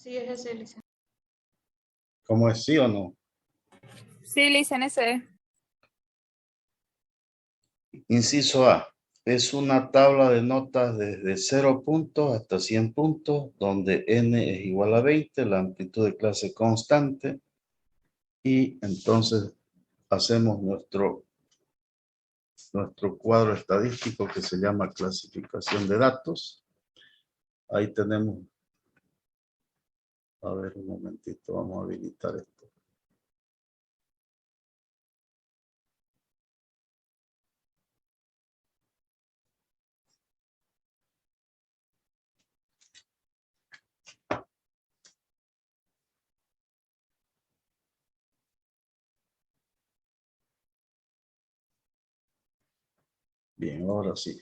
Sí, es ese, Lisa. ¿Cómo es sí o no? Sí, Lisa, en ese. Inciso A. Es una tabla de notas desde 0 puntos hasta 100 puntos, donde n es igual a 20, la amplitud de clase constante. Y entonces hacemos nuestro cuadro estadístico que se llama clasificación de datos. Ahí tenemos, a ver un momentito, vamos a habilitar esto. Bien, ahora sí.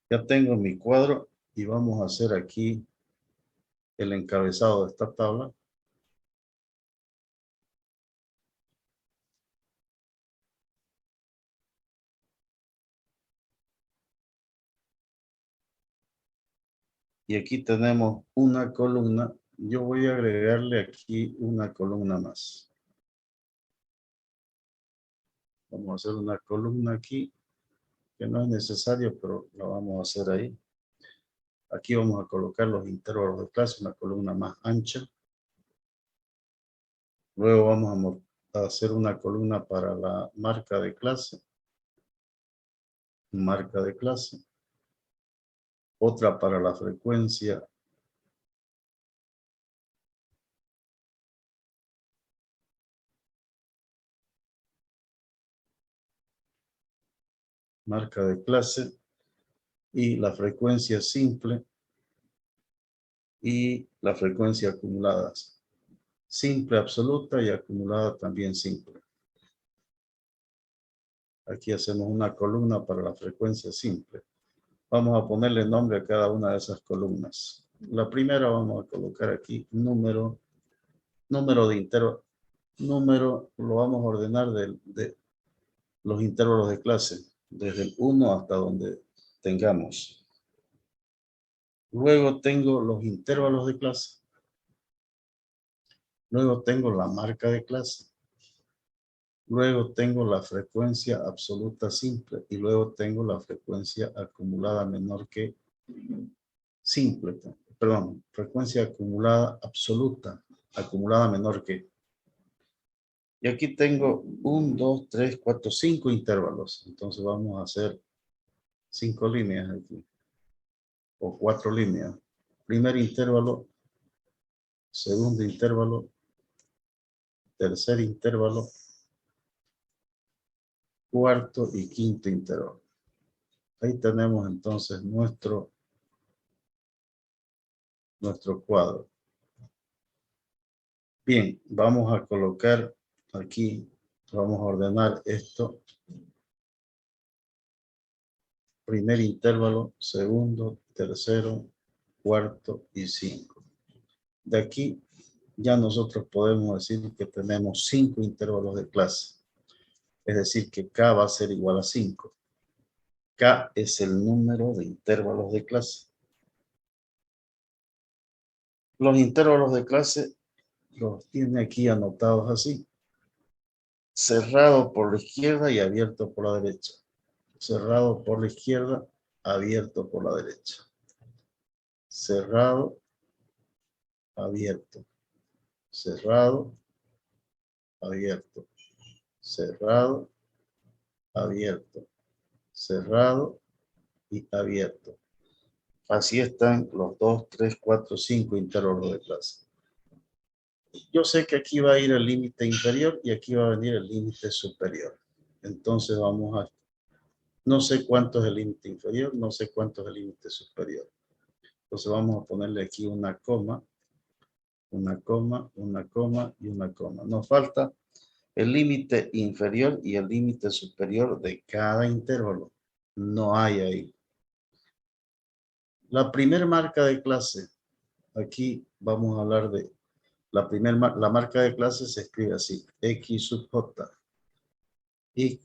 Ya tengo mi cuadro y vamos a hacer aquí el encabezado de esta tabla. Y aquí tenemos una columna. Yo voy a agregarle aquí una columna más. Vamos a hacer una columna aquí, que no es necesario, pero la vamos a hacer ahí. Aquí vamos a colocar los intervalos de clase, una columna más ancha. Luego vamos a hacer una columna para la marca de clase. Marca de clase. Otra para la frecuencia. Marca de clase. Y la frecuencia simple. Y la frecuencia acumulada. Simple absoluta y acumulada también simple. Aquí hacemos una columna para la frecuencia simple. Vamos a ponerle nombre a cada una de esas columnas. La primera vamos a colocar aquí número de intervalo. Número lo vamos a ordenar de los intervalos de clase, desde el 1 hasta donde tengamos. Luego tengo los intervalos de clase. Luego tengo la marca de clase. Luego tengo la frecuencia absoluta simple y luego tengo la frecuencia acumulada menor que simple. Perdón, frecuencia acumulada absoluta, acumulada menor que. Y aquí tengo 1, 2, 3, 4, 5 intervalos. Entonces vamos a hacer 5 líneas aquí. O 4 líneas. Primer intervalo, segundo intervalo, tercer intervalo, cuarto y quinto intervalo. Ahí tenemos entonces nuestro cuadro. Bien, vamos a colocar aquí, vamos a ordenar esto. Primer intervalo, segundo, tercero, cuarto y 5. De aquí ya nosotros podemos decir que tenemos 5 intervalos de clase. Es decir, que K va a ser igual a 5. K es el número de intervalos de clase. Los intervalos de clase los tiene aquí anotados así. Cerrado por la izquierda y abierto por la derecha. Cerrado por la izquierda, abierto por la derecha. Cerrado, abierto. Cerrado, abierto. Cerrado, abierto. Cerrado y abierto. Así están los 2, 3, 4, 5 intervalos de clase. Yo sé que aquí va a ir el límite inferior y aquí va a venir el límite superior. Entonces vamos a... No sé cuánto es el límite inferior, no sé cuánto es el límite superior. Entonces vamos a ponerle aquí una coma, una coma, una coma y una coma. Nos falta el límite inferior y el límite superior de cada intervalo. No hay ahí. La primera marca de clase, aquí vamos a hablar de la marca de clase se escribe así, X sub J. Y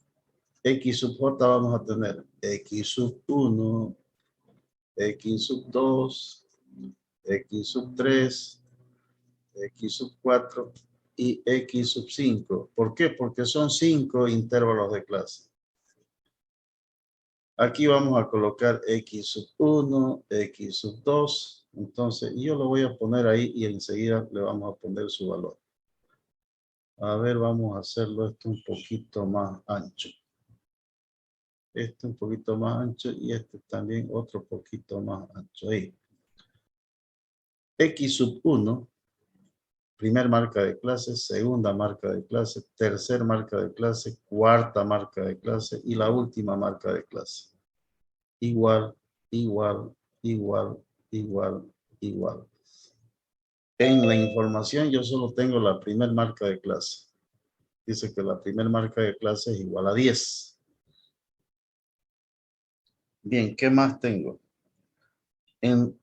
X sub J vamos a tener X sub 1, X sub 2, X sub 3, X sub 4 y X sub 5. ¿Por qué? Porque son 5 intervalos de clase. Aquí vamos a colocar X sub 1, X sub 2. Entonces, yo lo voy a poner ahí y enseguida le vamos a poner su valor. A ver, vamos a hacerlo esto un poquito más ancho. Este un poquito más ancho y este también otro poquito más ancho. Ahí. X sub 1, primer marca de clase, segunda marca de clase, tercer marca de clase, cuarta marca de clase y la última marca de clase. Igual, igual, igual, igual, igual. En la información yo solo tengo la primer marca de clase. Dice que la primer marca de clase es igual a 10. Bien, ¿qué más tengo? En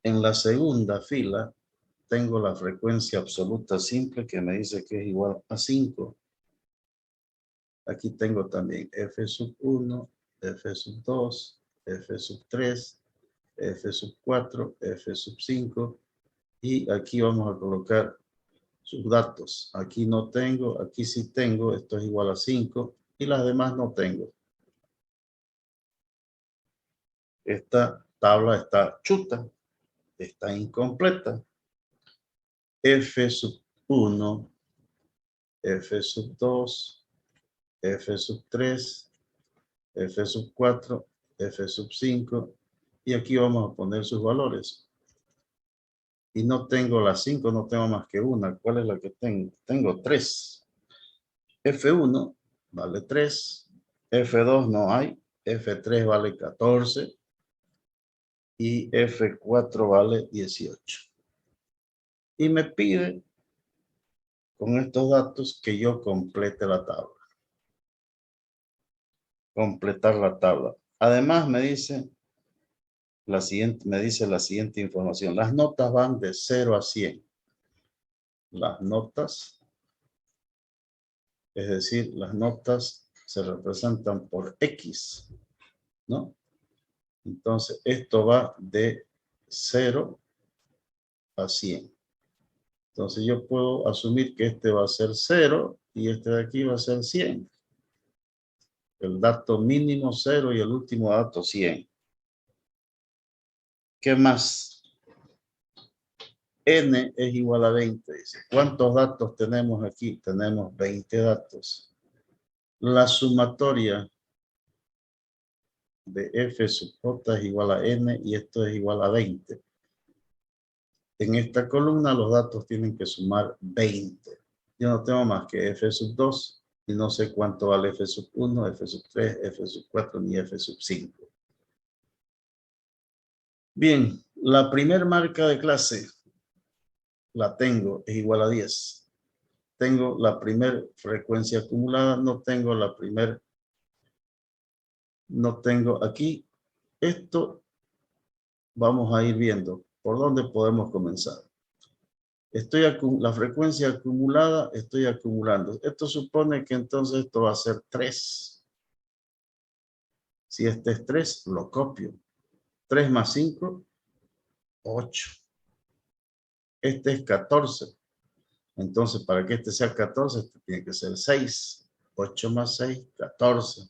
la segunda fila tengo la frecuencia absoluta simple que me dice que es igual a 5. Aquí tengo también F sub 1, F sub 2, F sub 3, F sub 4, F sub 5. Y aquí vamos a colocar sus datos. Aquí no tengo, aquí sí tengo, esto es igual a 5 y las demás no tengo. Esta tabla está chuta, está incompleta. F sub 1, F sub 2, F sub 3, F sub 4, F sub 5 y aquí vamos a poner sus valores. Y no tengo las 5, no tengo más que una. ¿Cuál es la que tengo? Tengo 3. F1 vale 3. F2 no hay. F3 vale 14. Y F4 vale 18. Y me pide con estos datos que yo complete la tabla. Completar la tabla. Además me dice la siguiente información. Las notas van de 0 a 100. Las notas, es decir, las notas se representan por X, ¿no? Entonces, esto va de 0 a 100. Entonces, yo puedo asumir que este va a ser 0 y este de aquí va a ser 100. El dato mínimo 0 y el último dato 100. ¿Qué más? N es igual a 20. Dice. ¿Cuántos datos tenemos aquí? Tenemos 20 datos. La sumatoria de F sub J es igual a N y esto es igual a 20. En esta columna los datos tienen que sumar 20. Yo no tengo más que F sub 2 y no sé cuánto vale F sub 1, F sub 3, F sub 4 ni F sub 5. Bien, la primer marca de clase la tengo, es igual a 10. Tengo la primer frecuencia acumulada, no tengo la primer, no tengo aquí. Esto vamos a ir viendo por dónde podemos comenzar. La frecuencia acumulada, estoy acumulando. Esto supone que entonces esto va a ser 3. Si este es 3, lo copio. 3 más 5, 8. Este es 14. Entonces, para que este sea 14, este tiene que ser 6. 8 más 6, 14.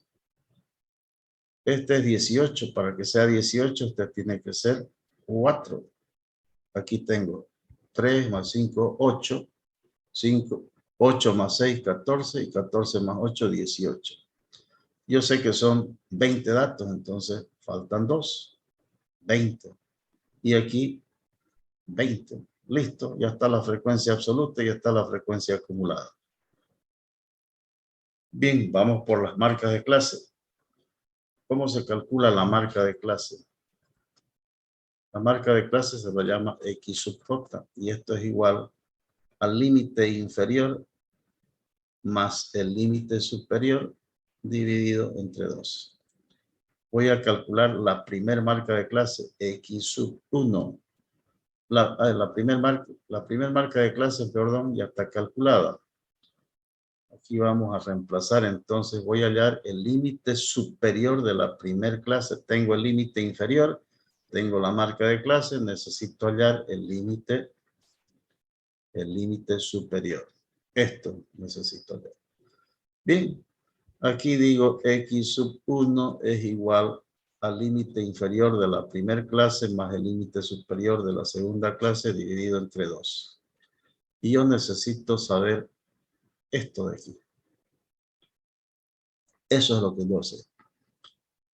Este es 18. Para que sea 18, este tiene que ser 4. Aquí tengo 3 más 5, 8. 5, 8 más 6, 14. Y 14 más 8, 18. Yo sé que son 20 datos, entonces faltan 2. 20. Y aquí 20. Listo, ya está la frecuencia absoluta y ya está la frecuencia acumulada. Bien, vamos por las marcas de clase. ¿Cómo se calcula la marca de clase? La marca de clase se lo llama X sub J y esto es igual al límite inferior más el límite superior dividido entre 2. Voy a calcular la primera marca de clase X sub 1. La primera marca de clase, perdón, ya está calculada. Aquí vamos a reemplazar, entonces voy a hallar el límite superior de la primera clase. Tengo el límite inferior, tengo la marca de clase, necesito hallar el límite el límite superior. Esto necesito leer. Bien, aquí digo x sub 1 es igual al límite inferior de la primera clase más el límite superior de la segunda clase dividido entre 2. Y yo necesito saber esto de aquí. Eso es lo que yo sé.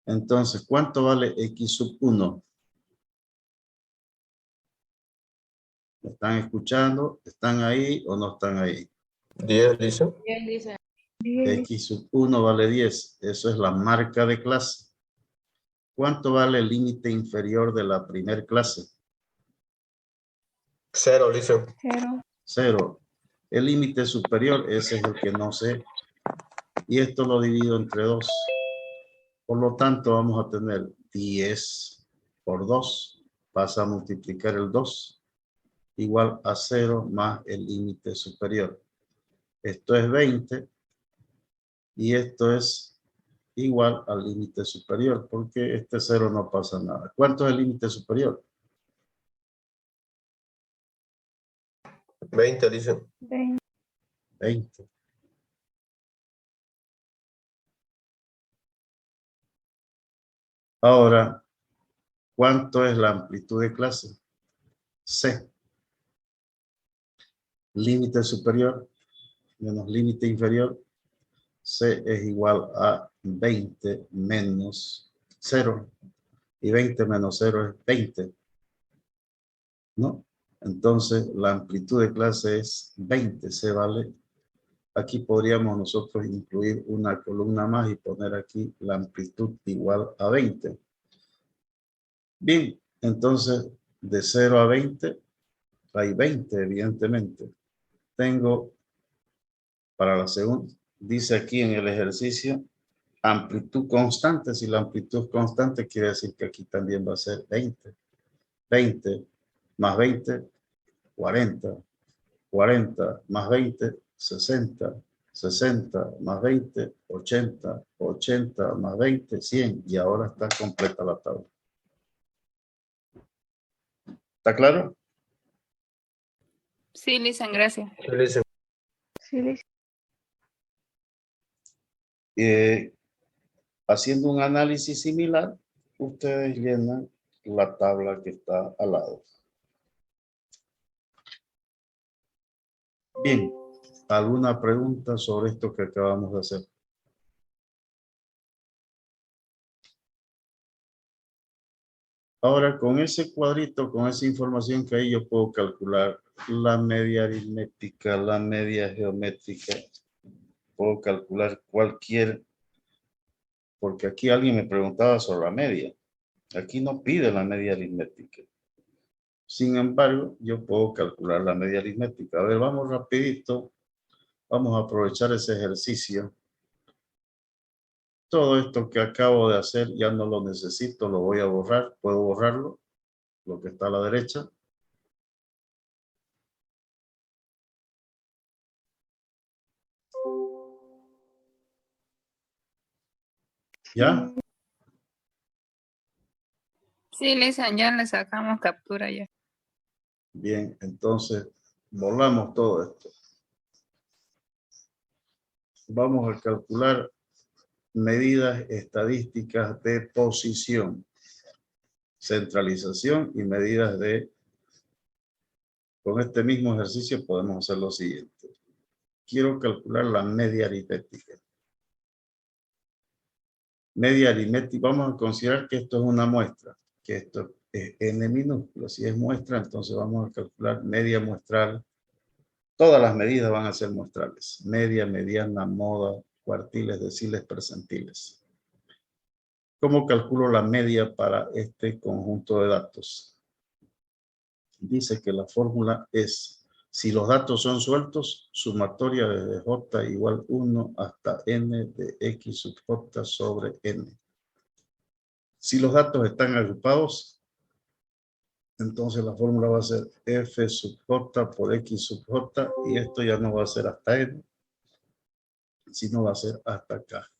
Entonces, ¿cuánto vale x sub 1? ¿Me están escuchando? ¿Están ahí o no están ahí? 10, dice. Bien, dice. X sub 1 vale 10. Eso es la marca de clase. ¿Cuánto vale el límite inferior de la primera clase? 0, dice. 0. 0. El límite superior, ese es el que no sé. Y esto lo divido entre 2. Por lo tanto, vamos a tener 10 por 2. Pasa a multiplicar el 2. Igual a 0 más el límite superior. Esto es 20. Y esto es igual al límite superior, porque este 0 no pasa nada. ¿Cuánto es el límite superior? 20, dice. 20. Ahora, ¿cuánto es la amplitud de clase? C. Límite superior menos límite inferior. C es igual a 20 menos 0. Y 20 menos 0 es 20. ¿No? Entonces, la amplitud de clase es 20. C vale. Aquí podríamos nosotros incluir una columna más y poner aquí la amplitud igual a 20. Bien, entonces, de 0 a 20, hay 20, evidentemente. Tengo para la segunda, dice aquí en el ejercicio, amplitud constante. Si la amplitud es constante, quiere decir que aquí también va a ser 20. 20 más 20, 40. 40 más 20, 60. 60 más 20, 80. 80 más 20, 100. Y ahora está completa la tabla. ¿Está claro? Sí, Lisa, gracias. Sí, dice. Sí, Lisa. Haciendo un análisis similar, ustedes llenan la tabla que está al lado. Bien, ¿alguna pregunta sobre esto que acabamos de hacer? Ahora, con ese cuadrito, con esa información que hay, yo puedo calcular la media aritmética, la media geométrica. Puedo calcular cualquier, porque aquí alguien me preguntaba sobre la media. Aquí no pide la media aritmética. Sin embargo, yo puedo calcular la media aritmética. A ver, vamos rapidito. Vamos a aprovechar ese ejercicio. Todo esto que acabo de hacer ya no lo necesito, lo voy a borrar. Puedo borrarlo, lo que está a la derecha. ¿Ya? Sí, Lisa, ya le sacamos captura ya. Bien, entonces borramos todo esto. Vamos a calcular medidas estadísticas de posición, centralización y medidas de... Con este mismo ejercicio podemos hacer lo siguiente. Quiero calcular la media aritmética. Media aritmética, vamos a considerar que esto es una muestra, que esto es n minúsculo. Si es muestra, entonces vamos a calcular media muestral. Todas las medidas van a ser muestrales. Media, mediana, moda, cuartiles, deciles, percentiles. ¿Cómo calculo la media para este conjunto de datos? Dice que la fórmula es, si los datos son sueltos, sumatoria desde j igual 1 hasta n de x sub j sobre n. Si los datos están agrupados, entonces la fórmula va a ser f sub j por x sub j, y esto ya no va a ser hasta n, sino va a ser hasta k.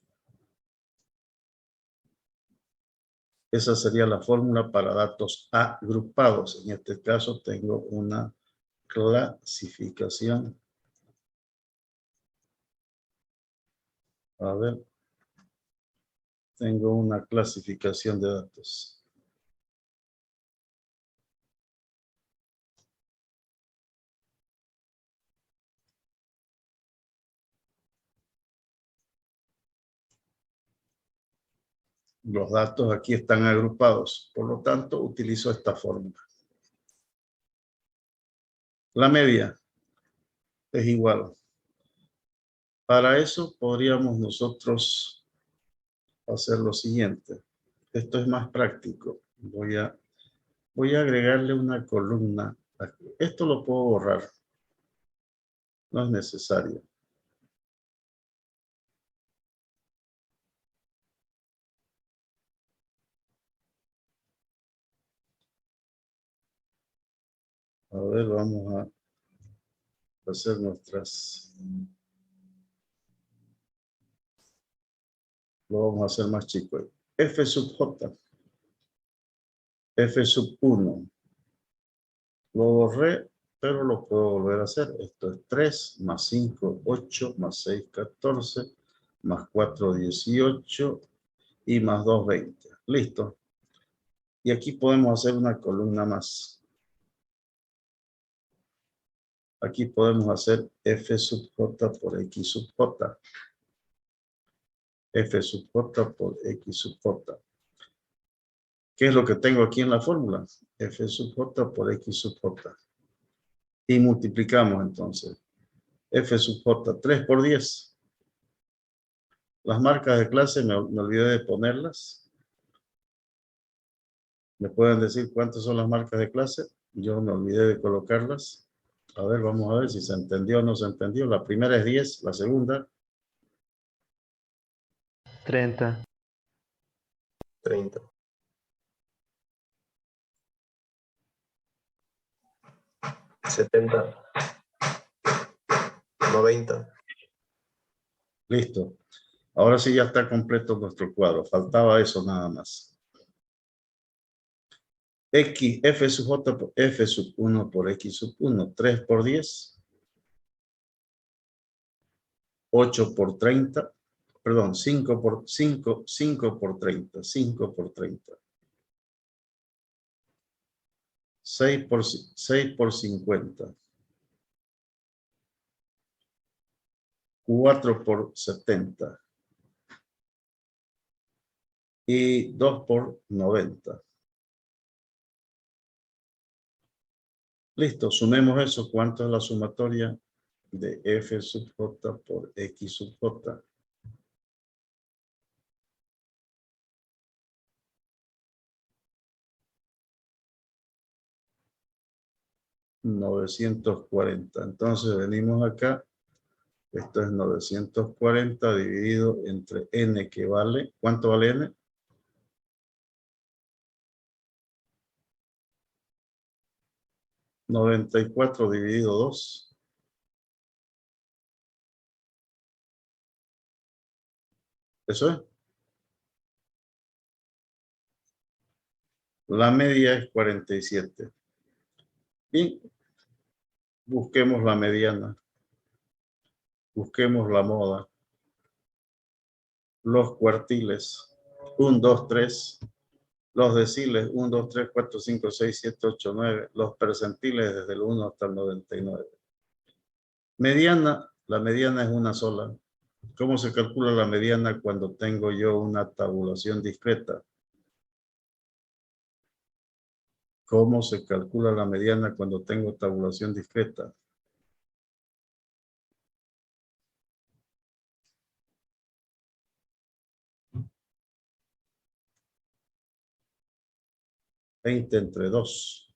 Esa sería la fórmula para datos agrupados. En este caso tengo una clasificación. A ver, tengo una clasificación de datos. Los datos aquí están agrupados, por lo tanto utilizo esta fórmula. La media es igual. Para eso podríamos nosotros hacer lo siguiente. Esto es más práctico. Voy a agregarle una columna. Esto lo puedo borrar. No es necesario. A ver, vamos a hacer nuestras... Lo vamos a hacer más chico. F sub J. F sub 1. Lo borré, pero lo puedo volver a hacer. Esto es 3 más 5, 8, más 6, 14, más 4, 18 y más 2, 20. Listo. Y aquí podemos hacer una columna más. Aquí podemos hacer F sub J por X sub J. F sub J por X sub J. ¿Qué es lo que tengo aquí en la fórmula? F sub J por X sub J. Y multiplicamos entonces. F sub J, 3 por 10. Las marcas de clase me olvidé de ponerlas. ¿Me pueden decir cuántas son las marcas de clase? Yo me olvidé de colocarlas. A ver, vamos a ver si se entendió o no se entendió. La primera es 10, la segunda 30. 30. 70. 90. Listo. Ahora sí ya está completo nuestro cuadro. Faltaba eso nada más. X, F sub J por F sub 1 por X sub 1. 3 por 10. 8 por 30. Perdón, 5 por 5. 5 por 30. 5 por 30. 6 por 50. 4 por 70. Y 2 por 90. Listo, sumemos eso. ¿Cuánto es la sumatoria de F sub J por X sub J? $940. Entonces venimos acá. Esto es 940 dividido entre N que vale. ¿Cuánto vale N? 94 dividido 2. ¿Eso es? La media es 47. Bien. Busquemos la mediana. Busquemos la moda. Los cuartiles. 1, 2, 3. Los deciles. 1, 2, 3, 4, 5, 6, 7, 8, 9. Los percentiles desde el 1 hasta el 99. Mediana. La mediana es una sola. ¿Cómo se calcula la mediana cuando tengo yo una tabulación discreta? ¿Cómo se calcula la mediana cuando tengo tabulación discreta? Veinte entre 2.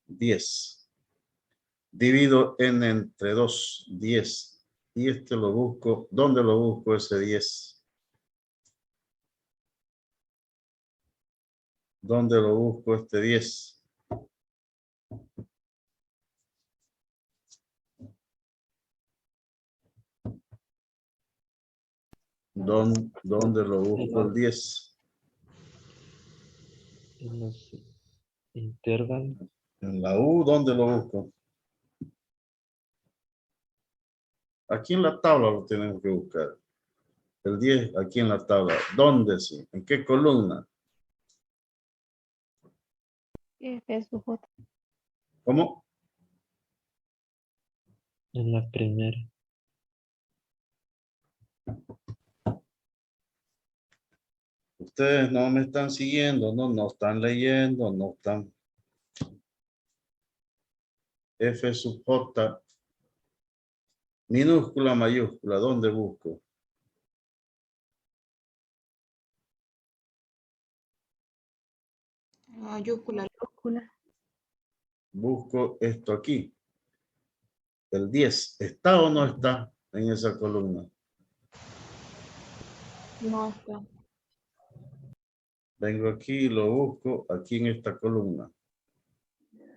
10. Divido n entre 2, 10. Y este lo busco. ¿Dónde lo busco ese 10? ¿Dónde lo busco este 10? ¿Dónde lo busco el 10? En los intervalos. En la U, ¿dónde lo busco? Aquí en la tabla lo tenemos que buscar. El 10 aquí en la tabla. ¿Dónde sí? ¿En qué columna? F sub J. ¿Cómo? En la primera. Ustedes no me están siguiendo, no están leyendo, no están. F sub J, minúscula, mayúscula, ¿dónde busco? Mayúscula. Busco esto aquí. El 10, ¿está o no está en esa columna? No está. Vengo aquí y lo busco aquí en esta columna.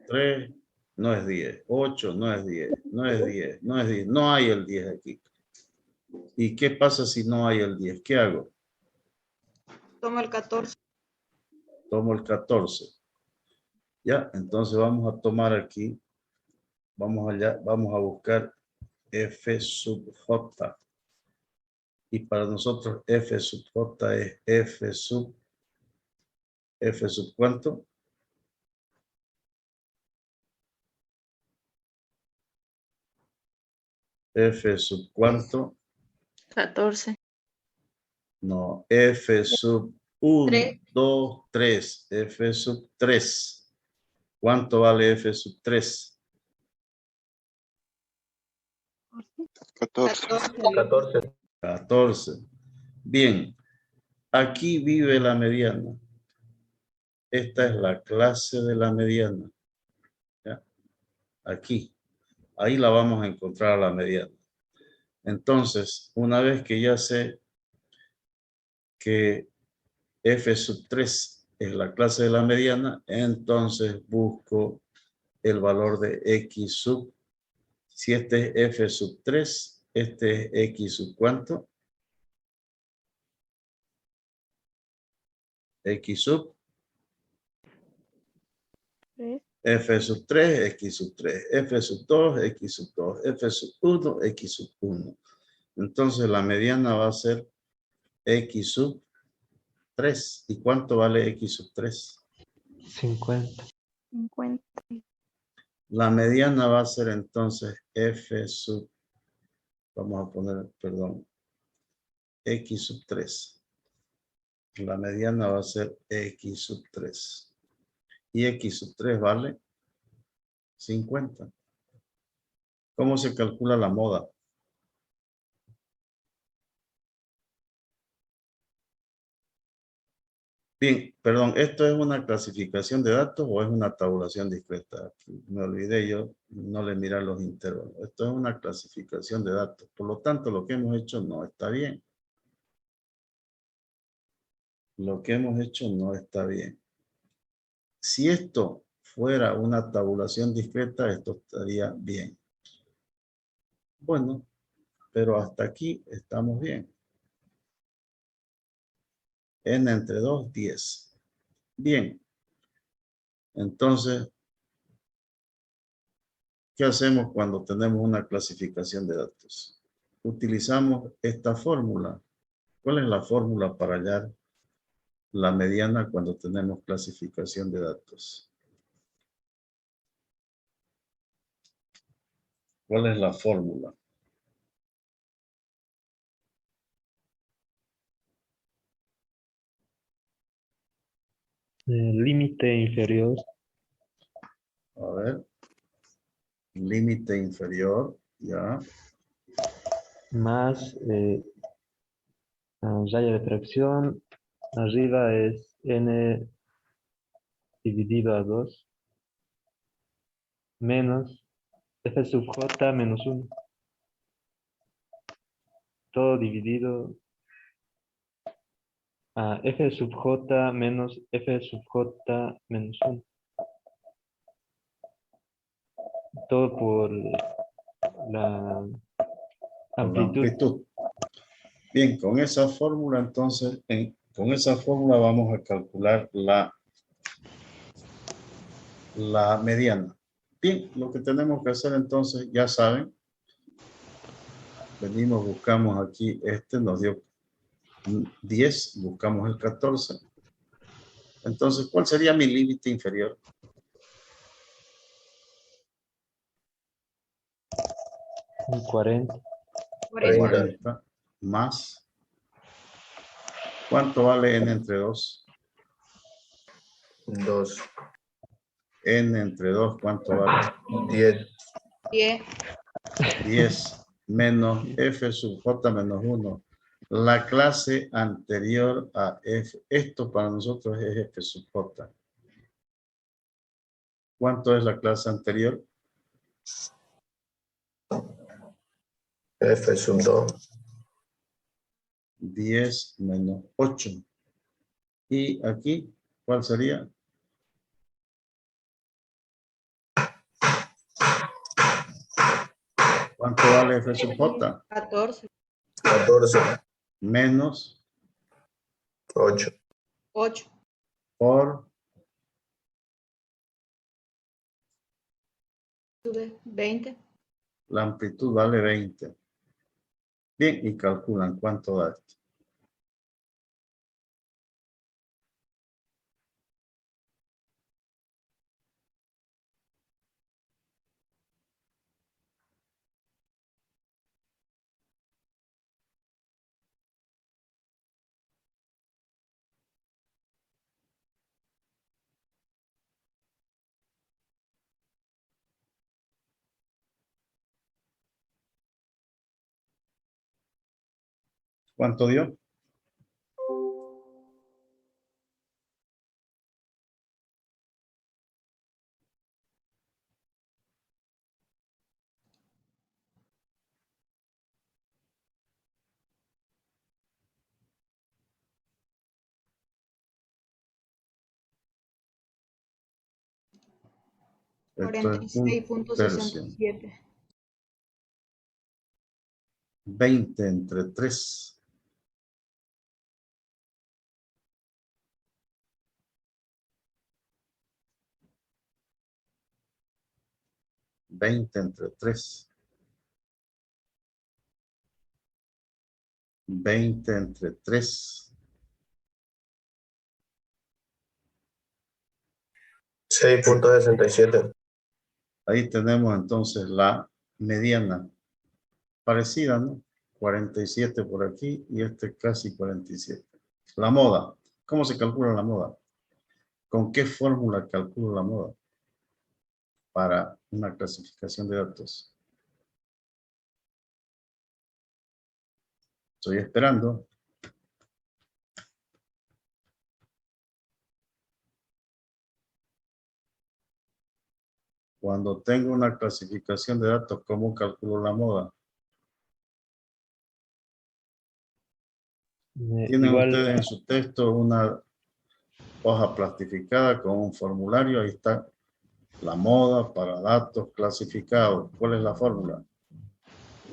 3, no es 10. 8, no es 10. No es 10. No es 10. No hay el 10 aquí. ¿Y qué pasa si no hay el 10? ¿Qué hago? Toma el 14. Tomo el 14. Ya, entonces vamos a tomar aquí. Vamos allá, vamos a buscar F sub J. Y para nosotros F sub J es F sub ¿cuánto? F sub ¿cuánto? 14. No, F sub 1, 3. 2, 3. F sub 3. ¿Cuánto vale F sub 3? 14. 14. 14. Bien, aquí vive la mediana. Esta es la clase de la mediana. ¿Ya? Aquí. Ahí la vamos a encontrar a la mediana. Entonces, una vez que ya sé que F sub 3 es la clase de la mediana, entonces busco el valor de X sub. Si este es F sub 3, este es X sub ¿cuánto? X sub. F sub 3, X sub 3. F sub 2, X sub 2. F sub 1, X sub 1. Entonces la mediana va a ser X sub 3. ¿Y cuánto vale X sub 3? 50. 50. La mediana va a ser entonces F sub, vamos a poner, perdón, X sub 3. La mediana va a ser X sub 3. Y X sub 3 vale 50. ¿Cómo se calcula la moda? Bien, perdón, ¿esto es una clasificación de datos o es una tabulación discreta? Aquí me olvidé yo, no le miré los intervalos. Esto es una clasificación de datos. Por lo tanto, lo que hemos hecho no está bien. Lo que hemos hecho no está bien. Si esto fuera una tabulación discreta, esto estaría bien. Bueno, pero hasta aquí estamos bien. N entre 2, 10. Bien. Entonces, ¿qué hacemos cuando tenemos una clasificación de datos? Utilizamos esta fórmula. ¿Cuál es la fórmula para hallar la mediana cuando tenemos clasificación de datos? ¿Cuál es la fórmula? Límite inferior. A ver. Límite inferior, ya. Más raya de fracción. Arriba es n dividido a 2. Menos f sub j menos 1. Todo dividido a f sub j menos f sub j menos 1. Todo por la Con la amplitud. amplitud. Bien, con esa fórmula entonces, con esa fórmula vamos a calcular la la mediana. Bien, lo que tenemos que hacer entonces, ya saben, venimos, buscamos aquí, nos dio 10, buscamos el 14. Entonces, ¿cuál sería mi límite inferior? 40. 40 más. ¿Cuánto vale n entre 2? 2. N entre 2, ¿cuánto vale? 10. 10. 10 menos f sub j menos 1. La clase anterior a f. Esto para nosotros es f sub j. ¿Cuánto es la clase anterior? F sub 2. 10 menos 8. Y aquí, ¿cuál sería? ¿Cuánto vale f sub j? 14. 14. Menos 8. 8. por 20. la amplitud vale 20. Bien, y calculan cuánto da esto. ¿Cuánto dio? Esto es un tercio. 46.67. 20 entre 3. 20 entre 3. 20 entre 3. 6.67. Ahí tenemos entonces la mediana. Parecida, ¿no? 47 por aquí y casi 47. La moda. ¿Cómo se calcula la moda? ¿Con qué fórmula calculo la moda? Para una clasificación de datos. Estoy esperando. Cuando tengo una clasificación de datos, ¿cómo calculo la moda? Tienen Igual, ustedes en su texto una hoja plastificada con un formulario. Ahí está la moda para datos clasificados. ¿Cuál es la fórmula?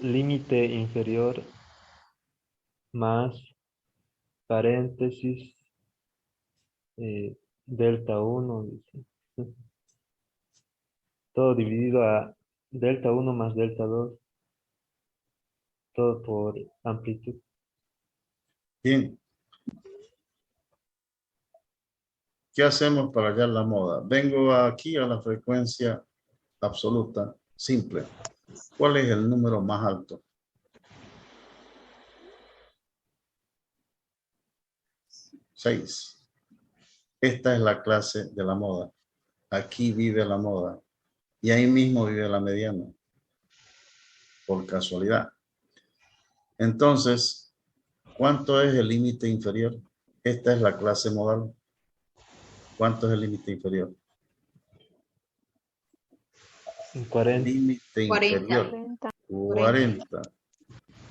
límite inferior más paréntesis delta 1, dice. Todo dividido a delta 1 más delta 2, todo por amplitud. Bien. ¿Qué hacemos para hallar la moda? Vengo aquí a la frecuencia absoluta simple. ¿Cuál es el número más alto? 6. Esta es la clase de la moda. Aquí vive la moda. Y ahí mismo vive la mediana. Por casualidad. Entonces, ¿cuánto es el límite inferior? Esta es la clase modal. ¿Cuánto es el límite inferior? 40. Límite 40. inferior. 40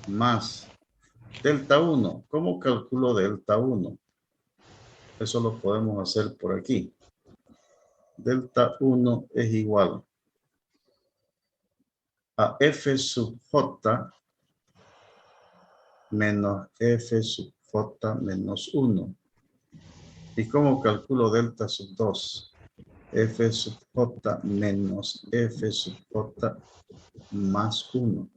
más delta 1. ¿Cómo calculo delta 1? Eso lo podemos hacer por aquí. Delta 1 es igual a f sub j menos f sub j menos 1. ¿Y cómo calculo delta sub 2? f sub j menos f sub j más 1.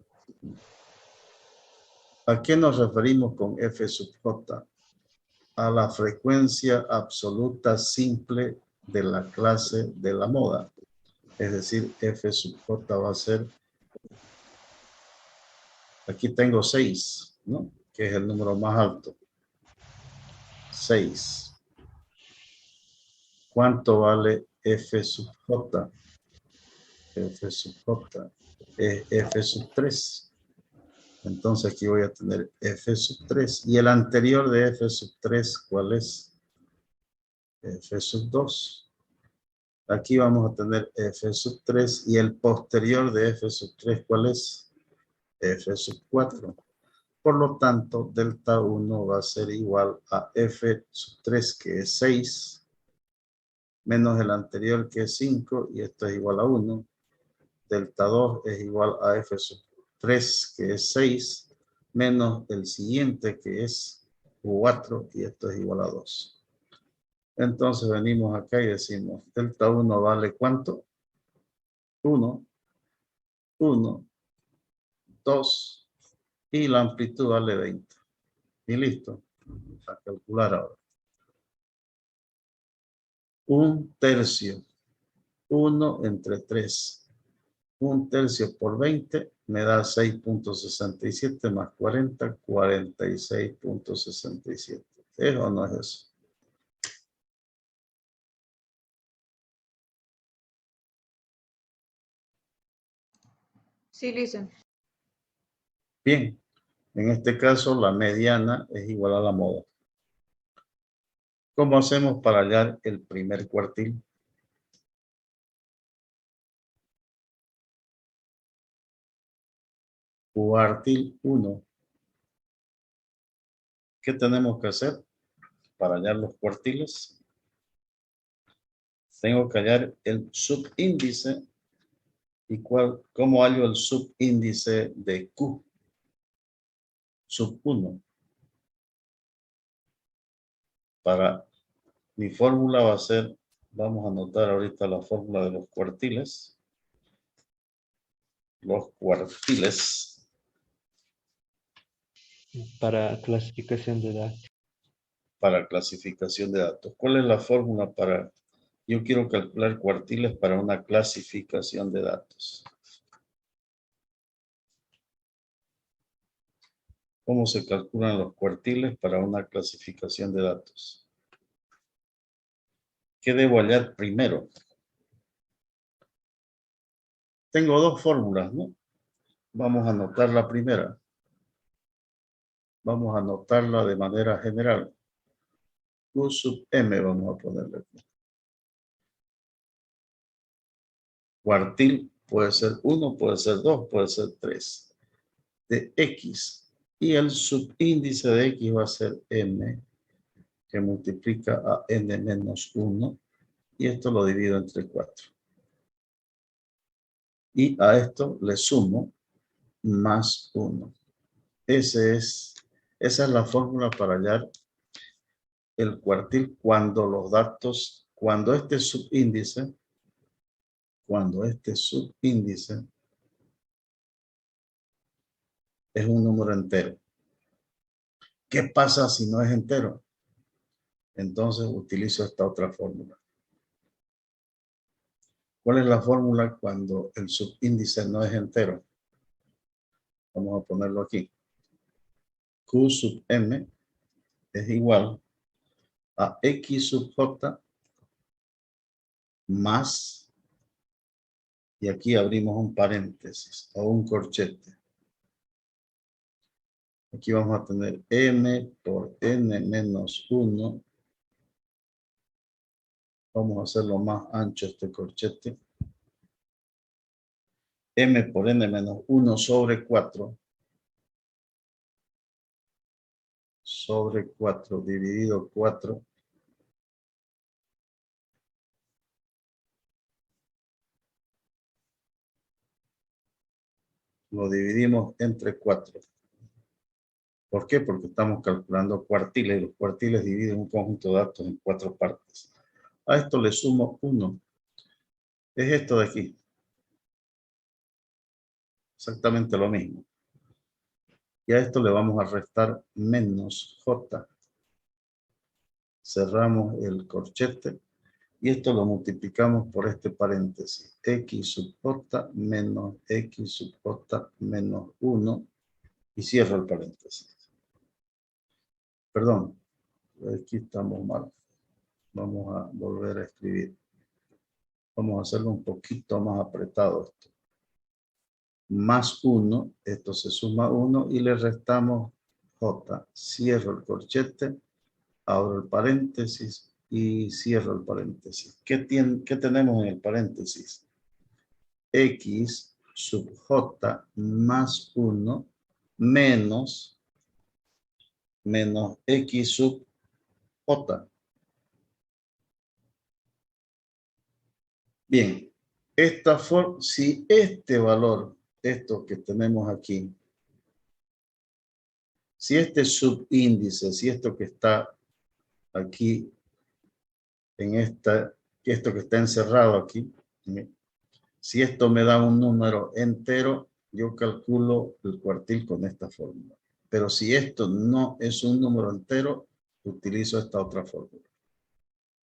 ¿A qué nos referimos con f sub j? A la frecuencia absoluta simple de la clase de la moda. Es decir, f sub j va a ser, aquí tengo 6, ¿no? Que es el número más alto. 6. ¿Cuánto vale f sub j? F sub j es f sub 3. Entonces aquí voy a tener f sub 3. ¿Y el anterior de f sub 3 cuál es? F sub 2. Aquí vamos a tener f sub 3. ¿Y el posterior de f sub 3 cuál es? F sub 4. Por lo tanto, delta 1 va a ser igual a f sub 3, que es 6, menos el anterior, que es 5, y esto es igual a 1. Delta 2 es igual a f sub 3, que es 6, menos el siguiente, que es 4, y esto es igual a 2. Entonces venimos acá y decimos, delta 1 vale ¿cuánto? 1, 1, 2, y la amplitud vale 20. Y listo. A calcular ahora. 1/3. 1 entre 3. 1/3 por 20 me da 6.67 más 40, 46.67. ¿Es o no es eso? Sí, listen. Bien. En este caso, la mediana es igual a la moda. ¿Cómo hacemos para hallar el primer cuartil? Cuartil 1. ¿Qué tenemos que hacer para hallar los cuartiles? Tengo que hallar el subíndice. ¿Y cómo hallo el subíndice de Q? Sub 1. Para mi fórmula va a ser, vamos a anotar ahorita la fórmula de los cuartiles. Los cuartiles. Para clasificación de datos. Para clasificación de datos. ¿Cuál es la fórmula para... Yo quiero calcular cuartiles para una clasificación de datos. ¿Cómo se calculan los cuartiles para una clasificación de datos? ¿Qué debo hallar primero? Tengo dos fórmulas, ¿no? Vamos a anotar la primera. Vamos a anotarla de manera general. Q sub m vamos a ponerle aquí. Cuartil puede ser 1, puede ser 2, puede ser 3. De X. Y el subíndice de X va a ser m, que multiplica a n menos 1. Y esto lo divido entre 4. Y a esto le sumo más 1. Esa es la fórmula para hallar el cuartil cuando los datos, cuando este subíndice es un número entero. ¿Qué pasa si no es entero? Entonces utilizo esta otra fórmula. ¿Cuál es la fórmula cuando el subíndice no es entero? Vamos a ponerlo aquí. Q sub m es igual a X sub J más, y aquí abrimos un paréntesis o un corchete. Aquí vamos a tener m por n menos 1. Vamos a hacerlo más ancho este corchete. M por n menos 1 sobre 4. Sobre 4 dividido 4. Lo dividimos entre 4. ¿Por qué? Porque estamos calculando cuartiles y los cuartiles dividen un conjunto de datos en 4 partes. A esto le sumo 1 Es esto de aquí. Exactamente lo mismo. Y a esto le vamos a restar menos J. Cerramos el corchete. Y esto lo multiplicamos por este paréntesis. X sub J menos X sub J menos 1. Y cierro el paréntesis. Perdón. Aquí estamos mal. Vamos a volver a escribir. Vamos a hacerlo un poquito más apretado esto. Más 1, esto se suma 1 y le restamos J. Cierro el corchete, abro el paréntesis y cierro el paréntesis. ¿Qué tenemos en el paréntesis? X sub J más 1 menos X sub J. Bien, si este valor, esto que tenemos aquí, si este subíndice, si esto que está aquí, esto que está encerrado aquí, si esto me da un número entero, yo calculo el cuartil con esta fórmula. Pero si esto no es un número entero, utilizo esta otra fórmula.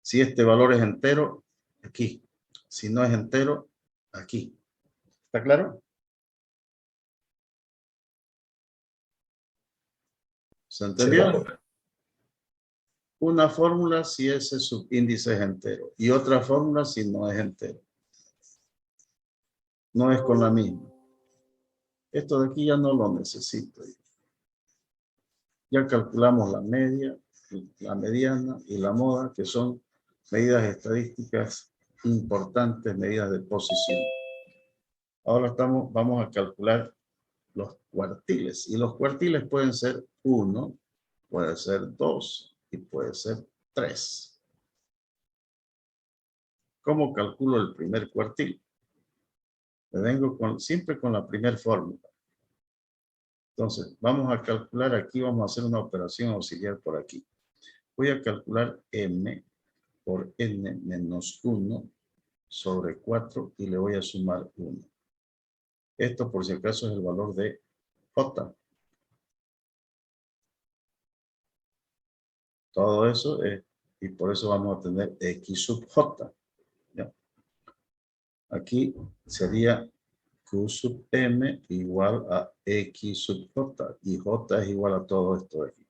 Si este valor es entero, aquí. Si no es entero, aquí. ¿Está claro? ¿Se entendió? Una fórmula si ese subíndice es entero y otra fórmula si no es entero. No es con la misma. Esto de aquí ya no lo necesito. Ya calculamos la media, la mediana y la moda, que son medidas estadísticas importantes, medidas de posición. Ahora vamos a calcular los cuartiles. Y los cuartiles pueden ser 1, puede ser 2 y puede ser 3. ¿Cómo calculo el primer cuartil? Me vengo siempre con la primera fórmula. Entonces, vamos a calcular aquí, vamos a hacer una operación auxiliar por aquí. Voy a calcular m por n menos 1 sobre 4 y le voy a sumar 1. Esto, por si acaso, es el valor de j. Todo eso es, y por eso vamos a tener x sub j. ¿Ya? Aquí sería q sub m igual a x sub j, y j es igual a todo esto de aquí.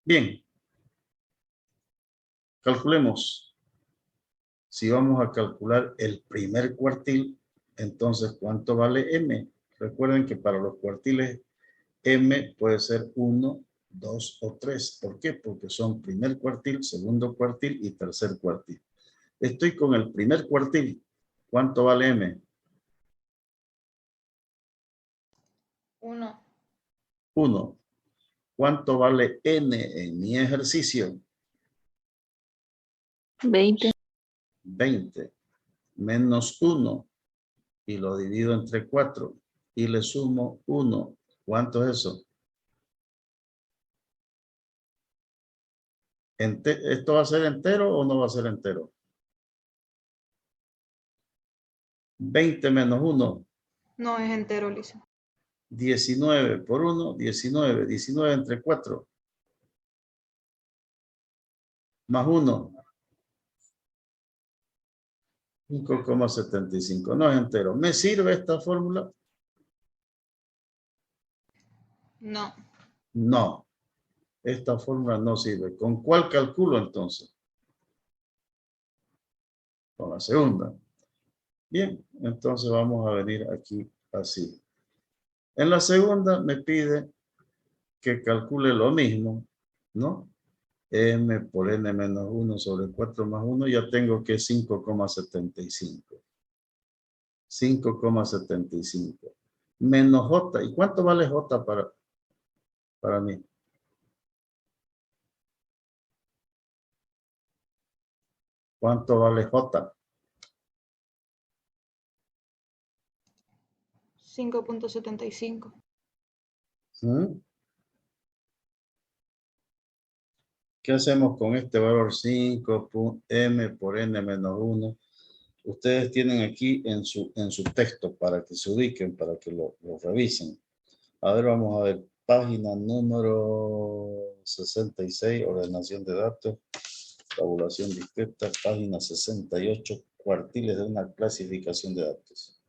Bien. Calculemos. Si vamos a calcular el primer cuartil, entonces, ¿cuánto vale m? Recuerden que para los cuartiles m puede ser 1, 2 o 3. ¿Por qué? Porque son primer cuartil, segundo cuartil y tercer cuartil. Estoy con el primer cuartil. ¿Cuánto vale m? 1. 1. ¿Cuánto vale n en mi ejercicio? 20. 20. Menos 1. Y lo divido entre 4. Y le sumo 1. ¿Cuánto es eso? ¿Esto va a ser entero o no va a ser entero? 20 menos 1. No es entero, Lisa. 19 por 1, 19. 19 entre 4. Más 1. 5,75. No es entero. ¿Me sirve esta fórmula? No. No. Esta fórmula no sirve. ¿Con cuál calculo entonces? Con la segunda. Bien, entonces vamos a venir aquí así. En la segunda me pide que calcule lo mismo, ¿no? M por n menos 1 sobre 4 más 1, ya tengo que 5,75. 5,75. Menos J. ¿Y cuánto vale J para mí? ¿Cuánto vale J? 5.75. ¿Mm? ¿Qué hacemos con este valor 5 m por n menos 1? ustedes tienen aquí en su texto para que se ubiquen, para que lo revisen. A ver, vamos a ver. Página número 66, ordenación de datos, tabulación discreta, página 68, cuartiles de una clasificación de datos.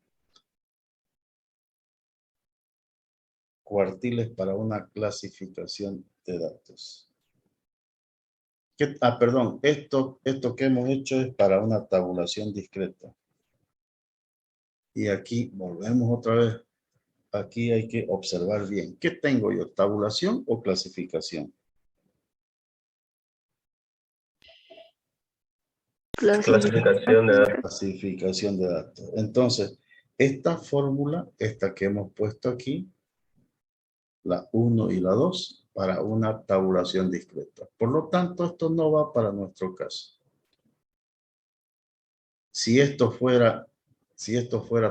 Cuartiles para una clasificación de datos. Perdón, esto que hemos hecho es para una tabulación discreta. Y aquí volvemos otra vez. Aquí hay que observar bien. ¿Qué tengo yo? ¿Tabulación o clasificación? Clasificación de datos. Clasificación de datos. Entonces, esta fórmula, esta que hemos puesto aquí, la 1 y la 2, para una tabulación discreta. Por lo tanto, esto no va para nuestro caso. Si esto fuera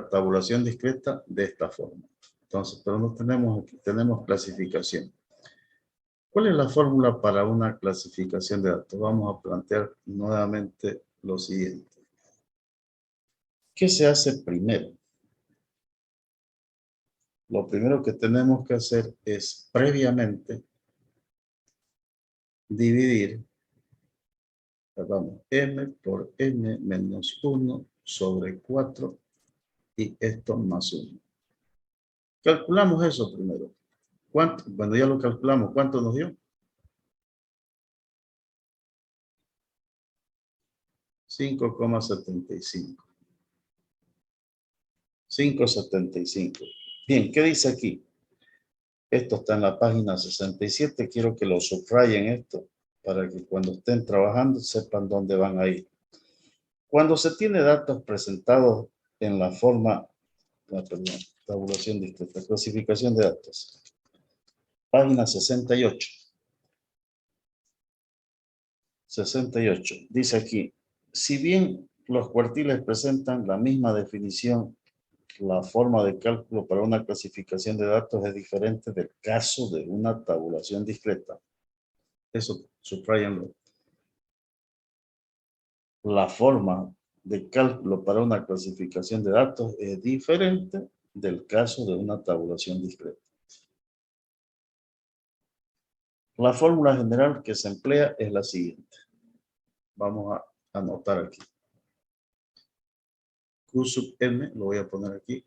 tabulación discreta, de esta forma. Entonces, pero no tenemos aquí, tenemos clasificación. ¿Cuál es la fórmula para una clasificación de datos? Vamos a plantear nuevamente lo siguiente. ¿Qué se hace primero? Lo primero que tenemos que hacer es previamente dividir, m por n menos 1 sobre 4 y esto más 1. Calculamos eso primero. ¿Cuánto? Bueno, ya lo calculamos. ¿Cuánto nos dio? 5,75. 5,75. Bien, ¿qué dice aquí? Esto está en la página 67. Quiero que lo subrayen esto para que cuando estén trabajando sepan dónde van a ir. Cuando se tiene datos presentados en la forma, tabulación discreta, clasificación de datos. Página 68. 68. Dice aquí, si bien los cuartiles presentan la misma definición, la forma de cálculo para una clasificación de datos es diferente del caso de una tabulación discreta. Eso, subrayenlo. La forma de cálculo para una clasificación de datos es diferente del caso de una tabulación discreta. La fórmula general que se emplea es la siguiente. Vamos a anotar aquí. Q sub m, lo voy a poner aquí,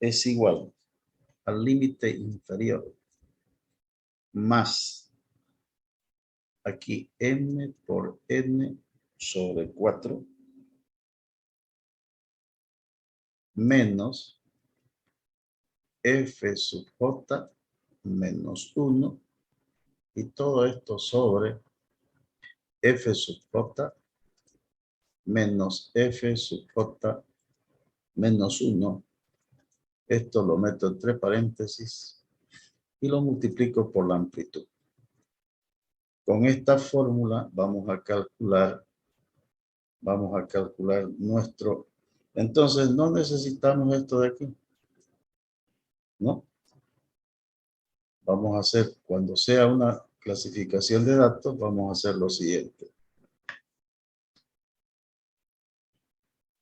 es igual al límite inferior más aquí m por n sobre 4 menos f sub j menos 1 y todo esto sobre f sub j menos f sub j menos 1. Esto lo meto entre paréntesis y lo multiplico por la amplitud. Con esta fórmula vamos a calcular nuestro. Entonces no necesitamos esto de aquí. ¿No? Vamos a hacer, cuando sea una clasificación de datos, vamos a hacer lo siguiente.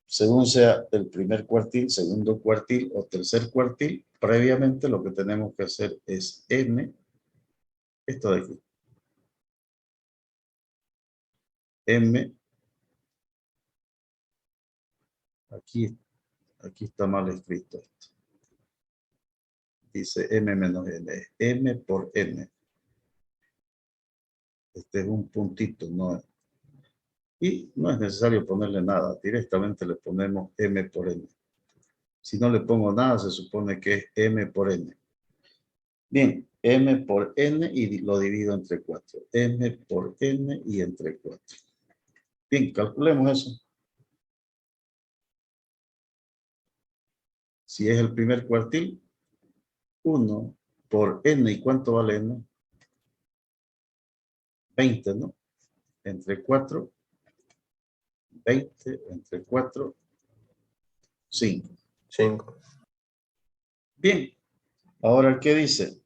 Según sea el primer cuartil, segundo cuartil o tercer cuartil, previamente lo que tenemos que hacer es m, esto de aquí. M, aquí está mal escrito esto. Dice m menos n, m por n. Este es un puntito, no es. Y no es necesario ponerle nada, directamente le ponemos m por n. Si no le pongo nada, se supone que es m por n. Bien, m por n y lo divido entre 4. M por n y entre 4. Bien, calculemos eso. Si es el primer cuartil, 1 por n, ¿y cuánto vale n? 20, ¿no? Entre 4, 20, entre 4, 5. 5. Bien, ahora, ¿qué dice?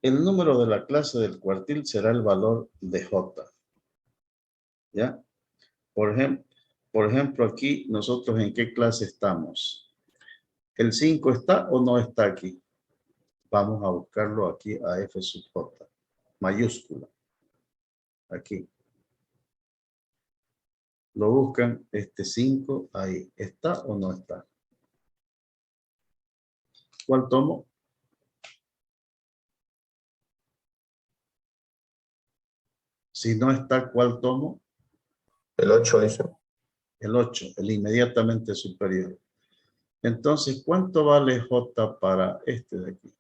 El número de la clase del cuartil será el valor de J. ¿Ya? Por ejemplo, aquí nosotros en qué clase estamos. ¿El 5 está o no está aquí? Vamos a buscarlo aquí a F sub J, mayúscula. Aquí. Lo buscan, este 5 ahí. ¿Está o no está? ¿Cuál tomo? Si no está, ¿cuál tomo? El 8 dice. El 8, el inmediatamente superior. Entonces, ¿cuánto vale J para este de aquí?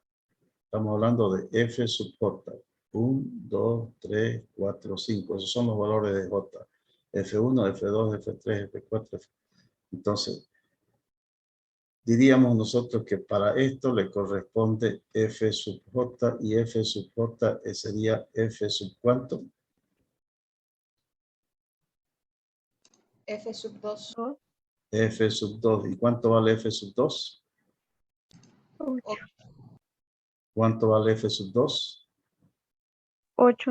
Estamos hablando de F sub J. 1, 2, 3, 4, 5. Esos son los valores de J. F1, F2, F3, F4. Entonces, diríamos nosotros que para esto le corresponde F sub J y F sub J sería F sub ¿cuánto? F sub 2. F sub 2. ¿Y cuánto vale F sub 2? 8. ¿Cuánto vale F sub 2? 8.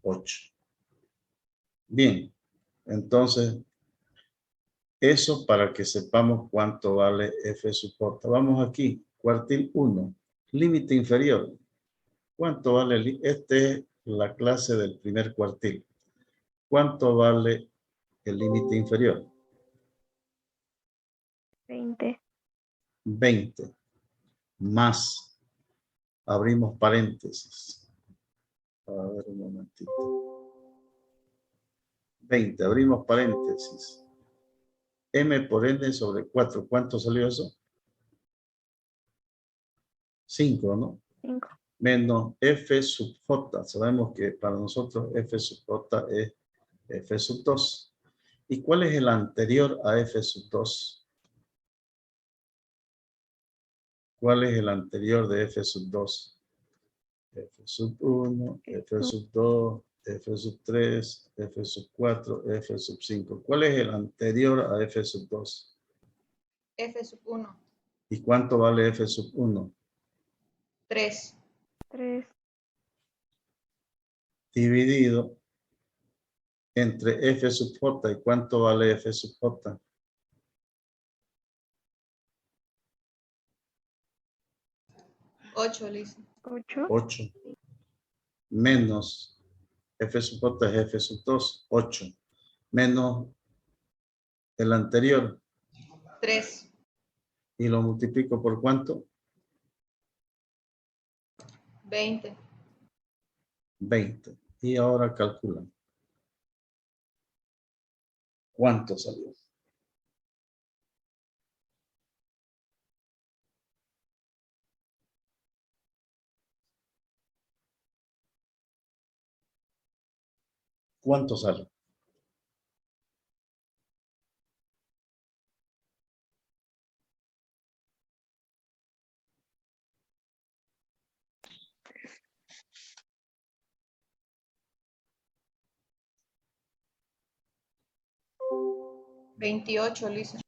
8. Bien, entonces, eso para que sepamos cuánto vale F sub J. Vamos aquí, cuartil 1, límite inferior. ¿Cuánto vale? Esta es la clase del primer cuartil. ¿Cuánto vale el límite inferior? 20. 20. Más. Abrimos paréntesis. A ver un momentito. 20. Abrimos paréntesis. M por N sobre 4. ¿Cuánto salió eso? 5, ¿no? 5. Menos F sub J. Sabemos que para nosotros F sub J es F sub 2. ¿Y cuál es el anterior a F sub 2? ¿Cuál es el anterior de F sub 2? F sub 1, F sub 2, F sub 3, F sub 4, F sub 5. ¿Cuál es el anterior a F sub 2? F sub 1. ¿Y cuánto vale F sub 1? 3. 3. Dividido entre F sub J. ¿Y cuánto vale F sub J? 8, Lisa. 8. 8. Menos F sub J es F sub 2, 8. Menos el anterior. 3. ¿Y lo multiplico por cuánto? 20. 20. Y ahora calculan. ¿Cuánto salió? ¿Cuánto sale? $28, Lisa.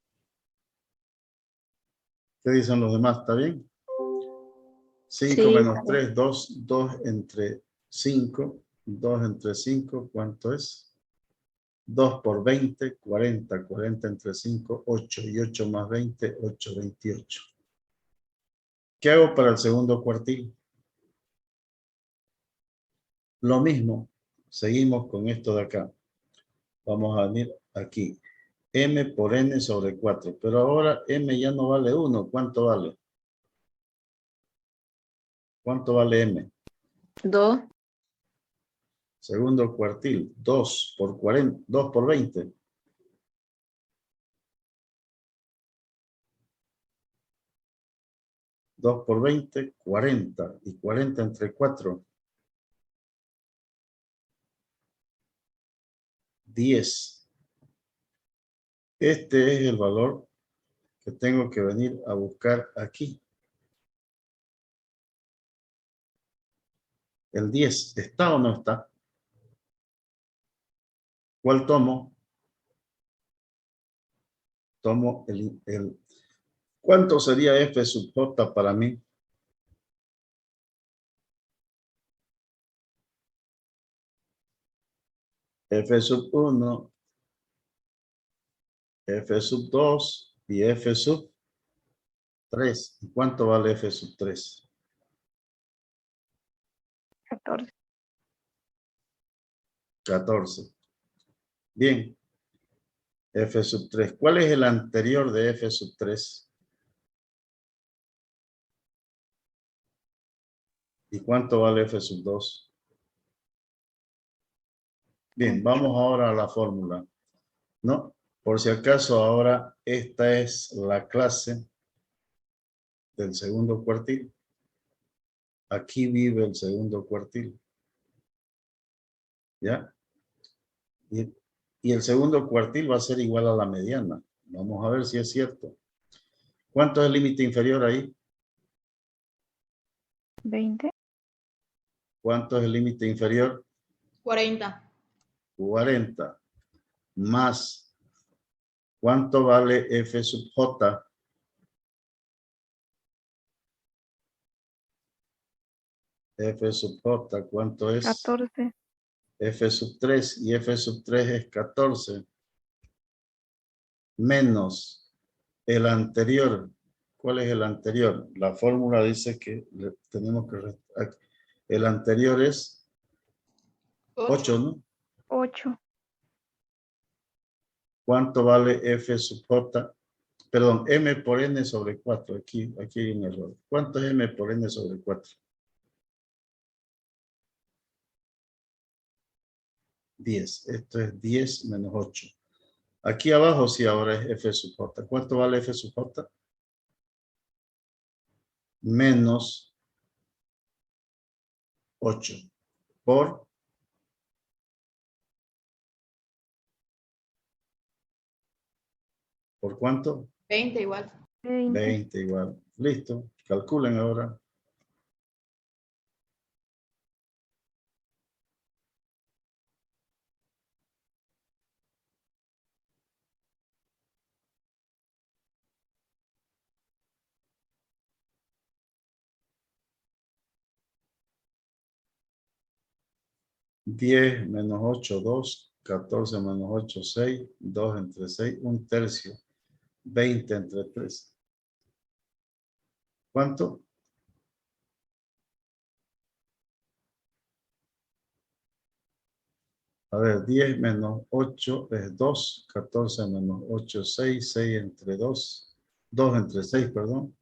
¿Qué dicen los demás? ¿Está bien? 5 Sí, menos 3, 2, 2 entre 5, 2 entre 5, ¿cuánto es? 2 por 20, 40, 40 entre 5, 8 y 8 más 20, 8, 28. ¿Qué hago para el segundo cuartil? Lo mismo, seguimos con esto de acá. Vamos a venir aquí. M por N sobre 4, pero ahora M ya no vale 1, ¿cuánto vale? ¿Cuánto vale M? 2. Segundo cuartil, 2 por 40, 2 por 20. 2 por 20, 40. Y 40 entre 4, 10. Este es el valor que tengo que venir a buscar aquí. El 10, ¿está o no está? ¿Cuál tomo? Tomo el ¿cuánto sería F sub J para mí? F sub 1, F sub 2 y F sub 3. ¿Y cuánto vale F sub 3? 14. 14. Bien. F sub 3. ¿Cuál es el anterior de F sub 3? ¿Y cuánto vale F sub 2? Bien, vamos ahora a la fórmula. ¿No? Por si acaso, ahora esta es la clase del segundo cuartil. Aquí vive el segundo cuartil. ¿Ya? Y el segundo cuartil va a ser igual a la mediana. Vamos a ver si es cierto. ¿Cuánto es el límite inferior ahí? 20. ¿Cuánto es el límite inferior? 40. 40. Más. ¿Cuánto vale F sub J? F sub J, ¿cuánto es? 14. F sub 3 y F sub 3 es 14. Menos el anterior. ¿Cuál es el anterior? La fórmula dice que tenemos que restar. El anterior es 8, ¿no? 8. ¿Cuánto vale F sub J? Perdón, M por N sobre 4. Aquí hay un error. ¿Cuánto es M por N sobre 4? 10. Esto es 10 menos 8. Aquí abajo sí ahora es F sub J. ¿Cuánto vale F sub J? Menos 8 ¿por cuánto? 20 igual. 20. 20 igual. Listo. Calculen ahora. Diez menos 8, 2. 14 menos 8, 6. 2 entre 6, un tercio. 20 entre 3. ¿Cuánto? A ver, 10 menos 8 es 2. 14 menos 8, 6. 6 entre 2. 2 entre 6, perdón.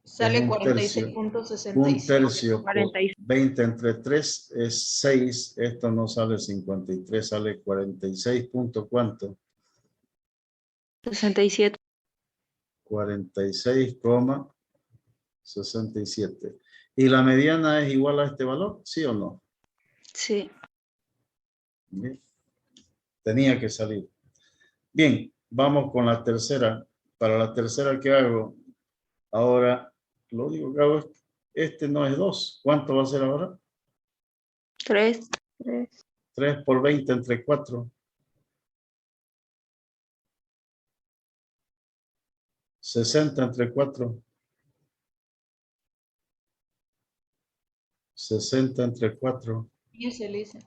Sale un tercio. 46.66. Un tercio por 46. 20 entre 3 es 6. Esto no sale 53, sale 46 punto ¿cuánto? 67. 46,67. ¿Y la mediana es igual a este valor? ¿Sí o no? Sí. Bien. Tenía que salir. Bien, vamos con la tercera. Para la tercera que hago, ahora lo único que hago es, este no es 2. ¿Cuánto va a ser ahora? 3. 3. 3 por 20 entre 4. 60 entre 4. 60 entre 4. 15, le dice.